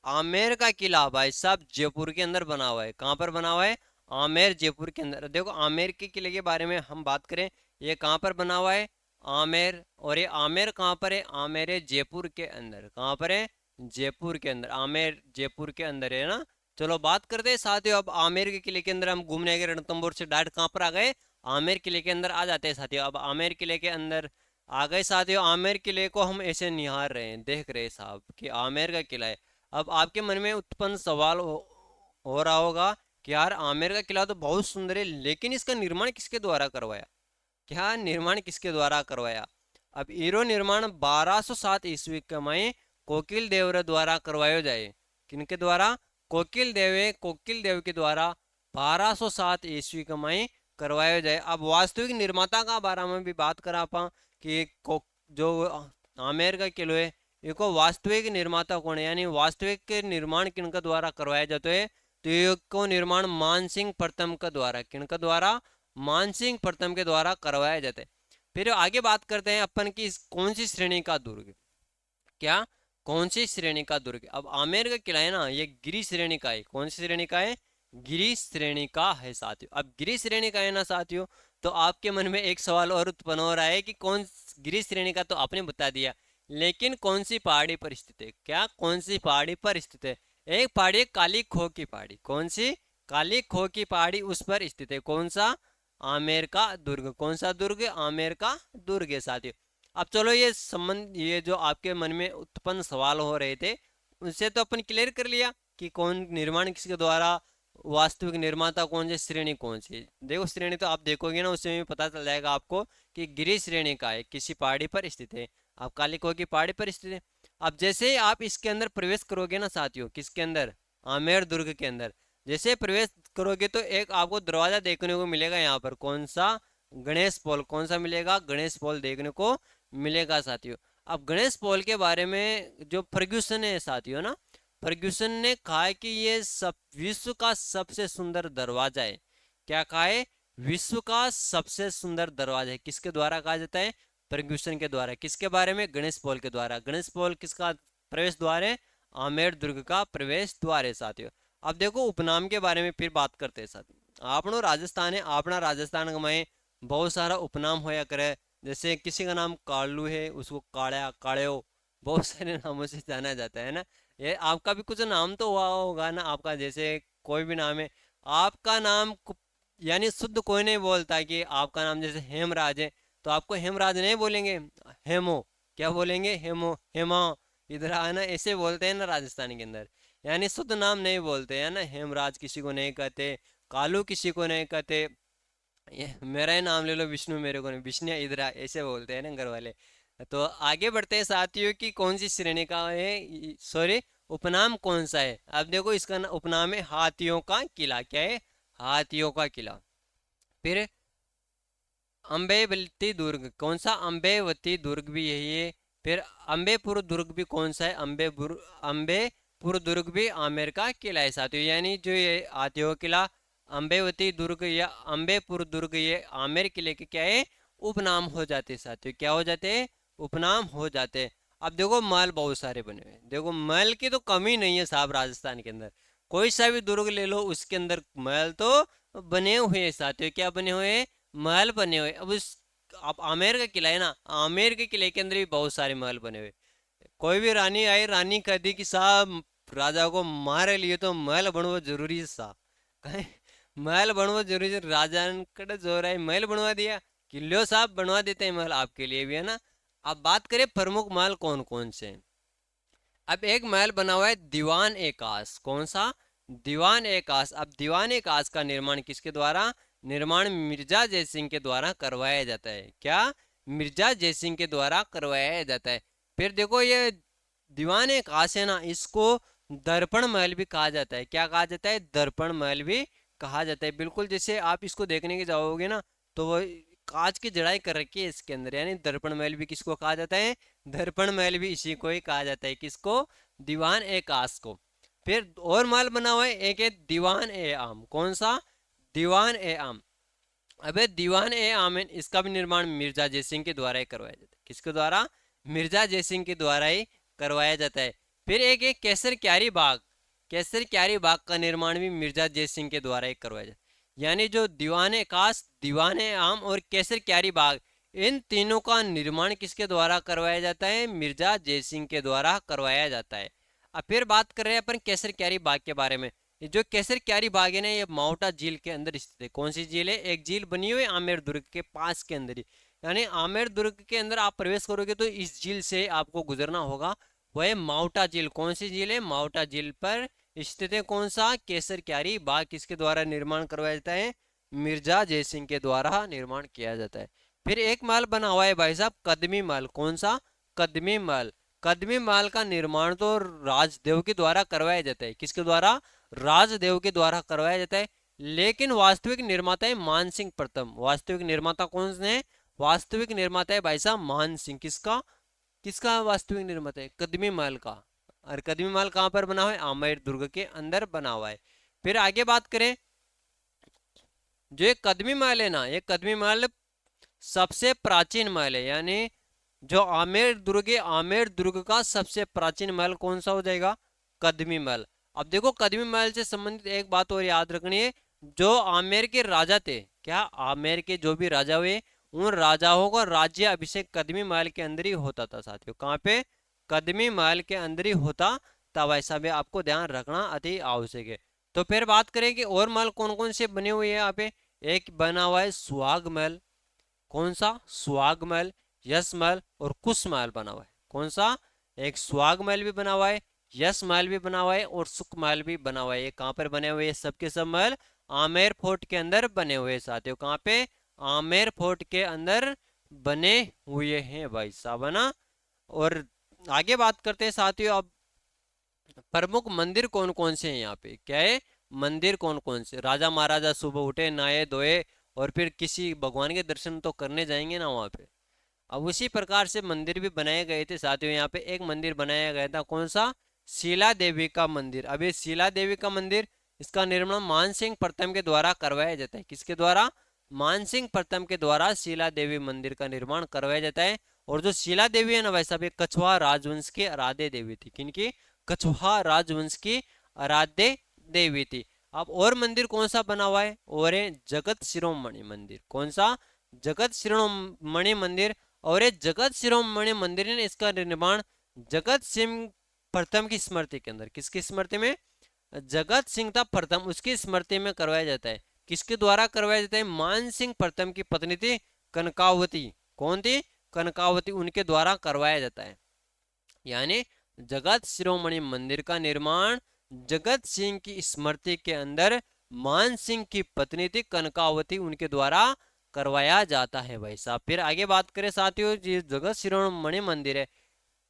A: आमेर का किला भाई साहब जयपुर के अंदर बना हुआ है। कहाँ पर बना हुआ है? आमेर जयपुर के अंदर। देखो आमेर के किले के बारे में हम बात करें, ये कहाँ पर बना हुआ है? आमेर। और ये आमेर कहाँ पर है? आमेर है जयपुर के अंदर। कहाँ पर है? जयपुर के अंदर। आमेर जयपुर के अंदर है ना। चलो बात करते हैं साथियों, अब आमेर के किले के अंदर हम घूमने गए रणथंभौर से डायरेक्ट कहाँ पर आ गए? आमेर किले के अंदर आ जाते हैं साथियों। अब आमेर किले के अंदर आ गए साथियों। आमेर किले को हम ऐसे निहार रहे हैं, देख रहे हैं साहब कि आमेर का किला है। अब आपके मन में उत्पन्न सवाल हो रहा होगा कि यार आमेर का किला तो बहुत सुंदर है, लेकिन इसका निर्माण किसके द्वारा करवाया? क्या निर्माण किसके द्वारा करवाया? अब इरो निर्माण 1207 ईस्वी के मई कोकिल देव द्वारा करवायो जाए। किनके द्वारा? कोकिल देव के द्वारा 1207 ईस्वी के मई करवायो जाए। अब वास्तविक निर्माता का बारे में भी बात करा पा कि जो आमेर का किलो है, इसको वास्तविक निर्माता कौन है, यानी वास्तविक निर्माण किनका द्वारा करवाया जाता है? तो ये को निर्माण मानसिंह प्रथम का द्वारा, किनका द्वारा? मानसिंह प्रथम के द्वारा करवाया जाता है। फिर आगे बात करते हैं अपन की कौन सी श्रेणी का दुर्ग। क्या? कौन सी श्रेणी का दुर्ग? अब आमेर का किला है ना, ये गिरी श्रेणी का है। कौन सी श्रेणी का है? गिरी श्रेणी का है साथियों। अब गिरी श्रेणी का है ना साथियों, तो आपके मन में एक सवाल और उत्पन्न हो रहा है कि कौन गिरी श्रेणी का तो आपने बता दिया, लेकिन कौन सी पहाड़ी पर स्थित है? क्या? कौन सी पहाड़ी पर स्थित है? एक पहाड़ी है काली खो की पहाड़ी। कौन सी? काली खो की पहाड़ी, उस पर स्थित है। कौन सा? आमेर का दुर्ग। कौन सा दुर्ग? आमेर का दुर्ग है साथियों। अब चलो ये संबंध, ये जो आपके मन में उत्पन्न सवाल हो रहे थे, उनसे तो अपन क्लियर कर लिया कि कौन निर्माण किसके द्वारा, वास्तविक निर्माता कौन से, श्रेणी कौन सी। देखो श्रेणी तो आप देखोगे ना, उससे भी पता चल जाएगा आपको कि गिरी श्रेणी का है, किसी पहाड़ी पर स्थित है। आप कालिको की पहाड़ी पर स्थित है। अब जैसे ही आप इसके अंदर प्रवेश करोगे ना साथियों, किसके अंदर? आमेर दुर्ग के अंदर जैसे प्रवेश करोगे तो एक आपको दरवाजा देखने को मिलेगा यहाँ पर। कौन सा? गणेश पॉल। कौन सा मिलेगा? गणेश पॉल देखने को मिलेगा साथियों। अब गणेश पॉल के बारे में जो फर्ग्यूसन है साथियों ना, फर्ग्यूसन ने कहा है कि ये सब विश्व का सबसे सुंदर दरवाजा है। क्या कहा है? विश्व का सबसे सुंदर दरवाजा है। किसके द्वारा कहा जाता है? फर्ग्यूसन के द्वारा। किसके बारे में? गणेश पॉल के द्वारा। गणेश पॉल किसका प्रवेश द्वार है? आमेर दुर्ग का प्रवेश द्वार है साथियों। अब देखो उपनाम के बारे में फिर बात करते हैं साथियों। आपनो राजस्थान है, अपना राजस्थान में बहुत सारा उपनाम होया करे। जैसे किसी का नाम कालू है, उसको काड़ा, काड़ो, बहुत सारे नामों से जाना जाता है ना। ये आपका भी कुछ नाम तो हुआ होगा ना आपका, जैसे कोई भी नाम है, आपका नाम यानी शुद्ध कोई नहीं बोलता कि आपका नाम जैसे हेमराज है, तो आपको हेमराज नहीं बोलेंगे, हेमो। क्या बोलेंगे? हेमो, हेमा, इधर आना, ऐसे बोलते हैं ना राजस्थान के अंदर। यानी शुद्ध नाम नहीं बोलते है ना। हेमराज किसी को नहीं कहते, कालू किसी को नहीं कहते। ये मेरा ही नाम ले लो विष्णु, मेरे को नहीं, विष्णु इधर आ, ऐसे बोलते हैं ना घर वाले। तो आगे बढ़ते हैं साथियों कि कौन सी श्रेणी का है, सॉरी, उपनाम कौन सा है। अब देखो इसका उपनाम है हाथियों का किला। क्या है? हाथियों का किला। फिर अम्बेवती दुर्ग। कौन सा? अम्बेवती दुर्ग भी यही है। फिर अम्बेपुर दुर्ग भी कौन सा है? अम्बेपुर दुर्ग भी आमेर का किला है साथियों। यानी जो ये हाथियों किला, अम्बेवती दुर्ग या अम्बेपुर दुर्ग, ये आमेर किले के क्या है? उपनाम हो जाते साथियों। क्या हो जाते हैं? उपनाम हो जाते हैं। अब देखो महल बहुत सारे बने हुए हैं। देखो महल की तो कमी नहीं है साहब राजस्थान के अंदर। कोई सा भी दुर्ग ले लो, उसके अंदर महल तो बने हुए हैं साथियों। क्या बने हुए हैं? महल बने हुए। अब उस, अब आमेर का किला है ना, आमेर के किले के अंदर भी बहुत सारे महल बने हुए। कोई भी रानी आई, रानी कहती कि साहब राजा को मारे लिए तो महल बनवा जरूरी है सा। कहे महल बनवा जरूरी है, राजा ने कड़े जोर है महल बनवा दिया कि लो साहब बनवा देते हैं महल आपके लिए भी, है ना। अब बात करें प्रमुख महल कौन कौन से। अब एक महल बना हुआ है दीवान ए खास। कौन सा? दीवान ए खास। अब दीवान ए खास का निर्माण किसके द्वारा? निर्माण मिर्जा जयसिंह के द्वारा करवाया जाता है। क्या? मिर्जा जयसिंह के द्वारा करवाया जाता है। फिर देखो ये दीवान ए खास है ना, इसको दर्पण महल भी कहा जाता है। क्या कहा जाता है? दर्पण महल भी कहा जाता है। बिल्कुल जैसे आप इसको देखने के जाओगे ना, तो वो कांच की जड़ाई कर रखी है इसके अंदर, यानी दर्पण महल भी किसको कहा जाता है? दर्पण महल भी इसी को ही कहा जाता है। किसको? दीवान ए खास को। फिर और महल बना हुआ है, एक है दीवान ए आम। कौन सा? दीवान ए आम। अबे दीवान ए आम है, इसका भी निर्माण मिर्जा जयसिंह के द्वारा ही करवाया जाता है। किसके द्वारा? मिर्जा जयसिंह के द्वारा ही करवाया जाता है। फिर एक है केसर क्यारी बाग। केसर क्यारी बाग का निर्माण भी मिर्जा जयसिंह के द्वारा ही करवाया जाता है। यानी जो दीवान ए खास, दीवान ए आम और केसर क्यारी बाग, इन तीनों का निर्माण किसके द्वारा करवाया जाता है? मिर्जा जयसिंह के द्वारा करवाया जाता है। अब फिर बात कर रहे हैं अपन केसर क्यारी बाग के बारे में। ये जो केसर क्यारी बाग है ना, ये माउंटा झील के अंदर स्थित है। कौन सी झील है? एक झील बनी हुई है आमेर दुर्ग के पास के अंदर ही। यानी आमेर दुर्ग के अंदर आप प्रवेश करोगे तो इस झील से आपको गुजरना होगा। वह माउंटा झील। कौन सी झील है? माउंटा झील पर स्थित है। कौन सा? केसर क्यारी बाग। किसके द्वारा निर्माण करवाया जाता है? मिर्जा जयसिंह के द्वारा निर्माण किया जाता है। फिर एक महल बना हुआ है भाई साहब, कदमी महल। कौन सा? कदमी महल। कदमी महल का निर्माण तो राजदेव के द्वारा करवाया जाता है। किसके द्वारा? राजदेव के द्वारा करवाया जाता है। लेकिन वास्तविक निर्माता है मान सिंह प्रथम। वास्तविक निर्माता कौन है? वास्तविक निर्माता है भाई साहब मान सिंह। किसका? किसका वास्तविक निर्माता है? कदमी महल का। और कदमी महल कहाँ पर बना हुआ है? आमेर दुर्ग के अंदर बना हुआ है। फिर आगे बात करें, जो ये कदमी महल है ना, ये कदमी महल सबसे प्राचीन महल है। यानी जो आमेर दुर्ग है, आमेर दुर्ग का सबसे प्राचीन महल कौन सा हो जाएगा? कदमी महल। अब देखो कदमी महल से संबंधित एक बात और याद रखनी है। जो आमेर के राजा थे, क्या आमेर के जो भी राजा हुए, उन राजाओं का राज्य अभिषेक कदमी महल के अंदर ही होता था साथियों। कहाँ पे? कदमी महल के अंदर ही होता था। वैसा भी आपको ध्यान रखना अति आवश्यक है। तो फिर बात करें कि और महल कौन कौन से बने हुए हैं यहाँ पे। एक बना हुआ है सुहाग महल। कौन सा? सुहाग महल। यश महल और कुश महल बना हुआ है। कौन सा? एक सुहाग महल भी बना हुआ है, यश महल भी बना हुआ है और सुख महल भी बना हुआ है। ये कहाँ पर बने हुए हैं? सबके सब महल आमेर फोर्ट के अंदर बने हुए हैं साथियों। कहाँ पे? आमेर फोर्ट के अंदर बने हुए हैं भाई साहब, है ना। और आगे बात करते हैं साथियों अब, प्रमुख मंदिर कौन कौन से हैं यहाँ पे। क्या है? मंदिर कौन कौन से? राजा महाराजा सुबह उठे, नहाए धोए और फिर किसी भगवान के दर्शन तो करने जाएंगे ना वहाँ पे। अब उसी प्रकार से मंदिर भी बनाए गए थे साथियों। यहाँ पे एक मंदिर बनाया गया था। कौन सा? शीला देवी का मंदिर। अब ये शीला देवी का मंदिर, इसका निर्माण मान सिंह प्रथम के द्वारा करवाया जाता है। किसके द्वारा? मान सिंह प्रथम के द्वारा शीला देवी मंदिर का निर्माण करवाया जाता है। और जो शीला देवी है ना भाई साहब, ये कछवाहा राजवंश की आराध्य देवी थी। किनकी? कछवाहा राजवंश की आराध्य देवी थी। अब और मंदिर कौन सा बना हुआ है? और है जगत शिरोमणि मंदिर। कौन सा? जगत शिरोमणि मंदिर। और ये जगत शिरोमणि मंदिर है, इसका निर्माण जगत सिंह प्रथम की स्मृति के अंदर, किसकी स्मृति में? जगत सिंह था प्रथम, उसकी स्मृति में करवाया जाता है। किसके द्वारा करवाया जाता है? मान सिंह प्रथम की पत्नी थी कनकावती। कौन थी? कनकावती, उनके द्वारा करवाया जाता है। यानी जगत शिरोमणि मंदिर का निर्माण जगत सिंह की स्मृति के अंदर मान सिंह की पत्नी थी कनकावती, उनके द्वारा करवाया जाता है भाई साहब। फिर आगे बात करें साथियों, ये जगत शिरोमणि मंदिर है,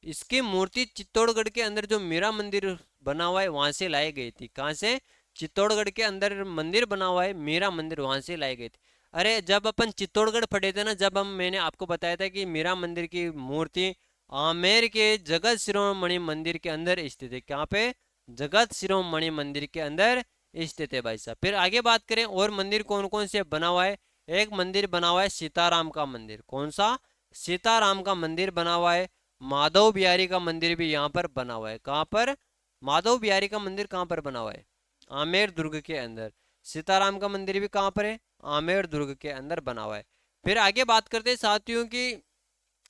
A: इसकी मूर्ति चित्तौड़गढ़ के अंदर जो मीरा मंदिर बना हुआ है वहां से लाई गई थी। कहां से? चित्तौड़गढ़ के अंदर मंदिर बना हुआ है मीरा मंदिर, वहां से लाई गई थी। अरे जब अपन चित्तौड़गढ़ पढ़े थे ना, जब हम मैंने आपको बताया था कि मीरा मंदिर की मूर्ति आमेर के जगत शिरोमणि मंदिर के अंदर स्थित है। कहाँ पे? जगत शिरोमणि मंदिर के अंदर स्थित है भाई साहब। फिर आगे बात करें और मंदिर कौन कौन से बना हुआ है। एक मंदिर बना हुआ है सीताराम का मंदिर। कौन सा? सीताराम का मंदिर बना हुआ है। माधव बिहारी का मंदिर भी यहाँ पर बना हुआ है। कहाँ पर? माधव बिहारी का मंदिर कहाँ पर बना हुआ है? आमेर दुर्ग के अंदर। सीताराम का मंदिर भी कहाँ पर है? आमेर दुर्ग के अंदर बना हुआ है। फिर आगे बात करते हैं साथियों की,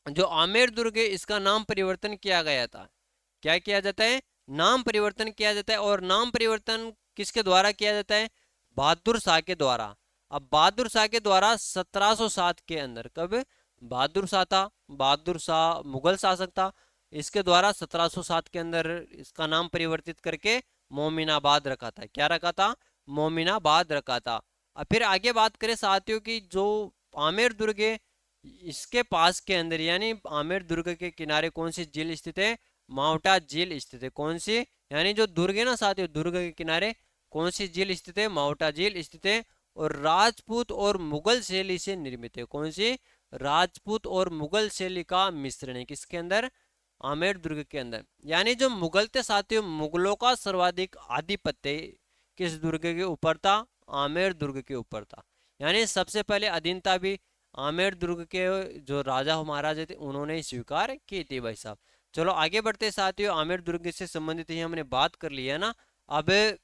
A: जो आमेर दुर्ग है इसका नाम परिवर्तन किया गया था। क्या किया जाता है? नाम परिवर्तन किया जाता है। और नाम परिवर्तन किसके द्वारा किया जाता है? बहादुर शाह के द्वारा। अब बहादुर शाह के द्वारा 1707 के अंदर, कब? बहादुर शाह था। बहादुर शाह मुगल शासक था। इसके द्वारा 1707 के अंदर इसका नाम परिवर्तित करके मोमिनाबाद रखा था। क्या रखा था? मोमिनाबाद रखा था। अब फिर आगे बात करें साथियों की, जो आमेर दुर्ग है, इसके पास के अंदर यानी आमेर दुर्ग के किनारे कौन सी झील स्थित है? माउंटा झील स्थित है। कौन सी? यानी जो दुर्ग है ना साथियों, दुर्ग के किनारे कौन सी झील स्थित है? माउंटा झील स्थित है। और राजपूत और मुगल शैली से निर्मित है। कौन सी? राजपूत और मुगल शैली का मिश्रण है। किसके अंदर? आमेर दुर्ग के अंदर। यानी जो मुगल थे साथियों, मुगलों का सर्वाधिक आधिपत्य किस दुर्ग के ऊपर था? आमेर दुर्ग के ऊपर था। यानी सबसे पहले अधीनता भी आमेर दुर्ग के जो राजा महाराजा थे उन्होंने ही स्वीकार की थी भाई साहब। चलो आगे बढ़ते साथियों, आमेर दुर्ग से संबंधित ही हमने बात कर ली है ना। अब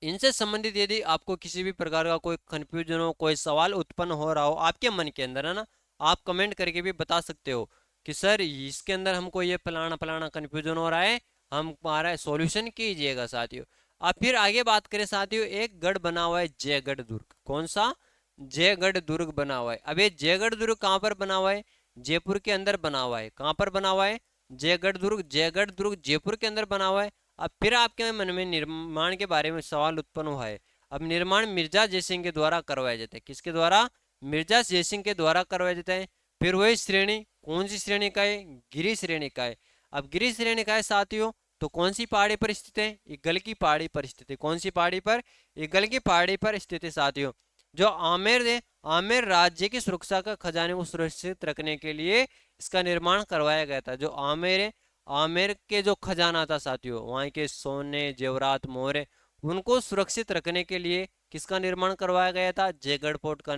A: इनसे संबंधित यदि आपको किसी भी प्रकार का कोई कंफ्यूजन हो, कोई सवाल उत्पन्न हो रहा हो आपके मन के अंदर, है ना, आप कमेंट करके भी बता सकते हो कि सर इसके अंदर हमको ये फलाना फलाना कंफ्यूजन हो रहा है, हम हमारा सॉल्यूशन कीजिएगा साथियों। अब फिर आगे बात करें साथियों, एक गढ़ बना हुआ है जयगढ़ दुर्ग। कौन सा? जयगढ़ दुर्ग बना हुआ है। अब ये जयगढ़ दुर्ग कहाँ पर बना हुआ है? जयपुर के अंदर बना हुआ है। कहाँ पर बना हुआ है? जयगढ़ दुर्ग। जयगढ़ दुर्ग जयपुर के अंदर बना हुआ है। अब फिर आपके मन में निर्माण के बारे में सवाल उत्पन्न हुआ है। अब निर्माण मिर्जा जयसिंह के द्वारा करवाया जाता है। किसके द्वारा? मिर्जा जयसिंह के द्वारा करवाया जाता है। फिर वही श्रेणी कौन सी श्रेणी का है? गिरी श्रेणी का है। अब गिरी श्रेणी का है साथियों, तो कौन सी पहाड़ी पर स्थित है? इगल की पहाड़ी पर स्थित है। कौन सी पहाड़ी पर? इगल की पहाड़ी पर स्थित है साथियों। जो आमेर है, आमेर राज्य की सुरक्षा का खजाने को सुरक्षित रखने के लिए इसका निर्माण करवाया गया था। जो आमेर है, आमेर के जो खजाना था साथियों, वहाँ के सोने जेवरात मोहरे, उनको सुरक्षित रखने के लिए किसका निर्माण करवाया गया था? जयगढ़ फोर्ट का,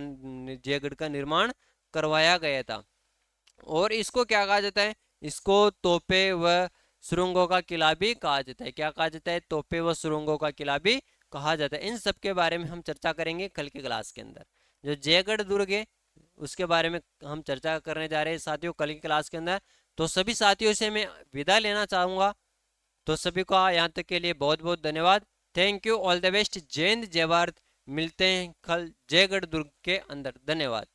A: जयगढ़ का निर्माण करवाया गया था। और इसको क्या कहा जाता है? इसको तोपे व सुरंगों का किला भी कहा जाता है। क्या कहा जाता है? तोपे व सुरंगों का किला भी कहा जाता है। इन सब के बारे में हम चर्चा करेंगे कल के क्लास के अंदर। जो जयगढ़ दुर्ग है उसके बारे में हम चर्चा करने जा रहे हैं साथियों कल की क्लास के अंदर। तो सभी साथियों से मैं विदा लेना चाहूंगा। तो सभी को यहाँ तक के लिए बहुत बहुत धन्यवाद। Thank you, all the best. जय हिंद जय भारत। मिलते हैं कल जयगढ़ दुर्ग के अंदर। धन्यवाद।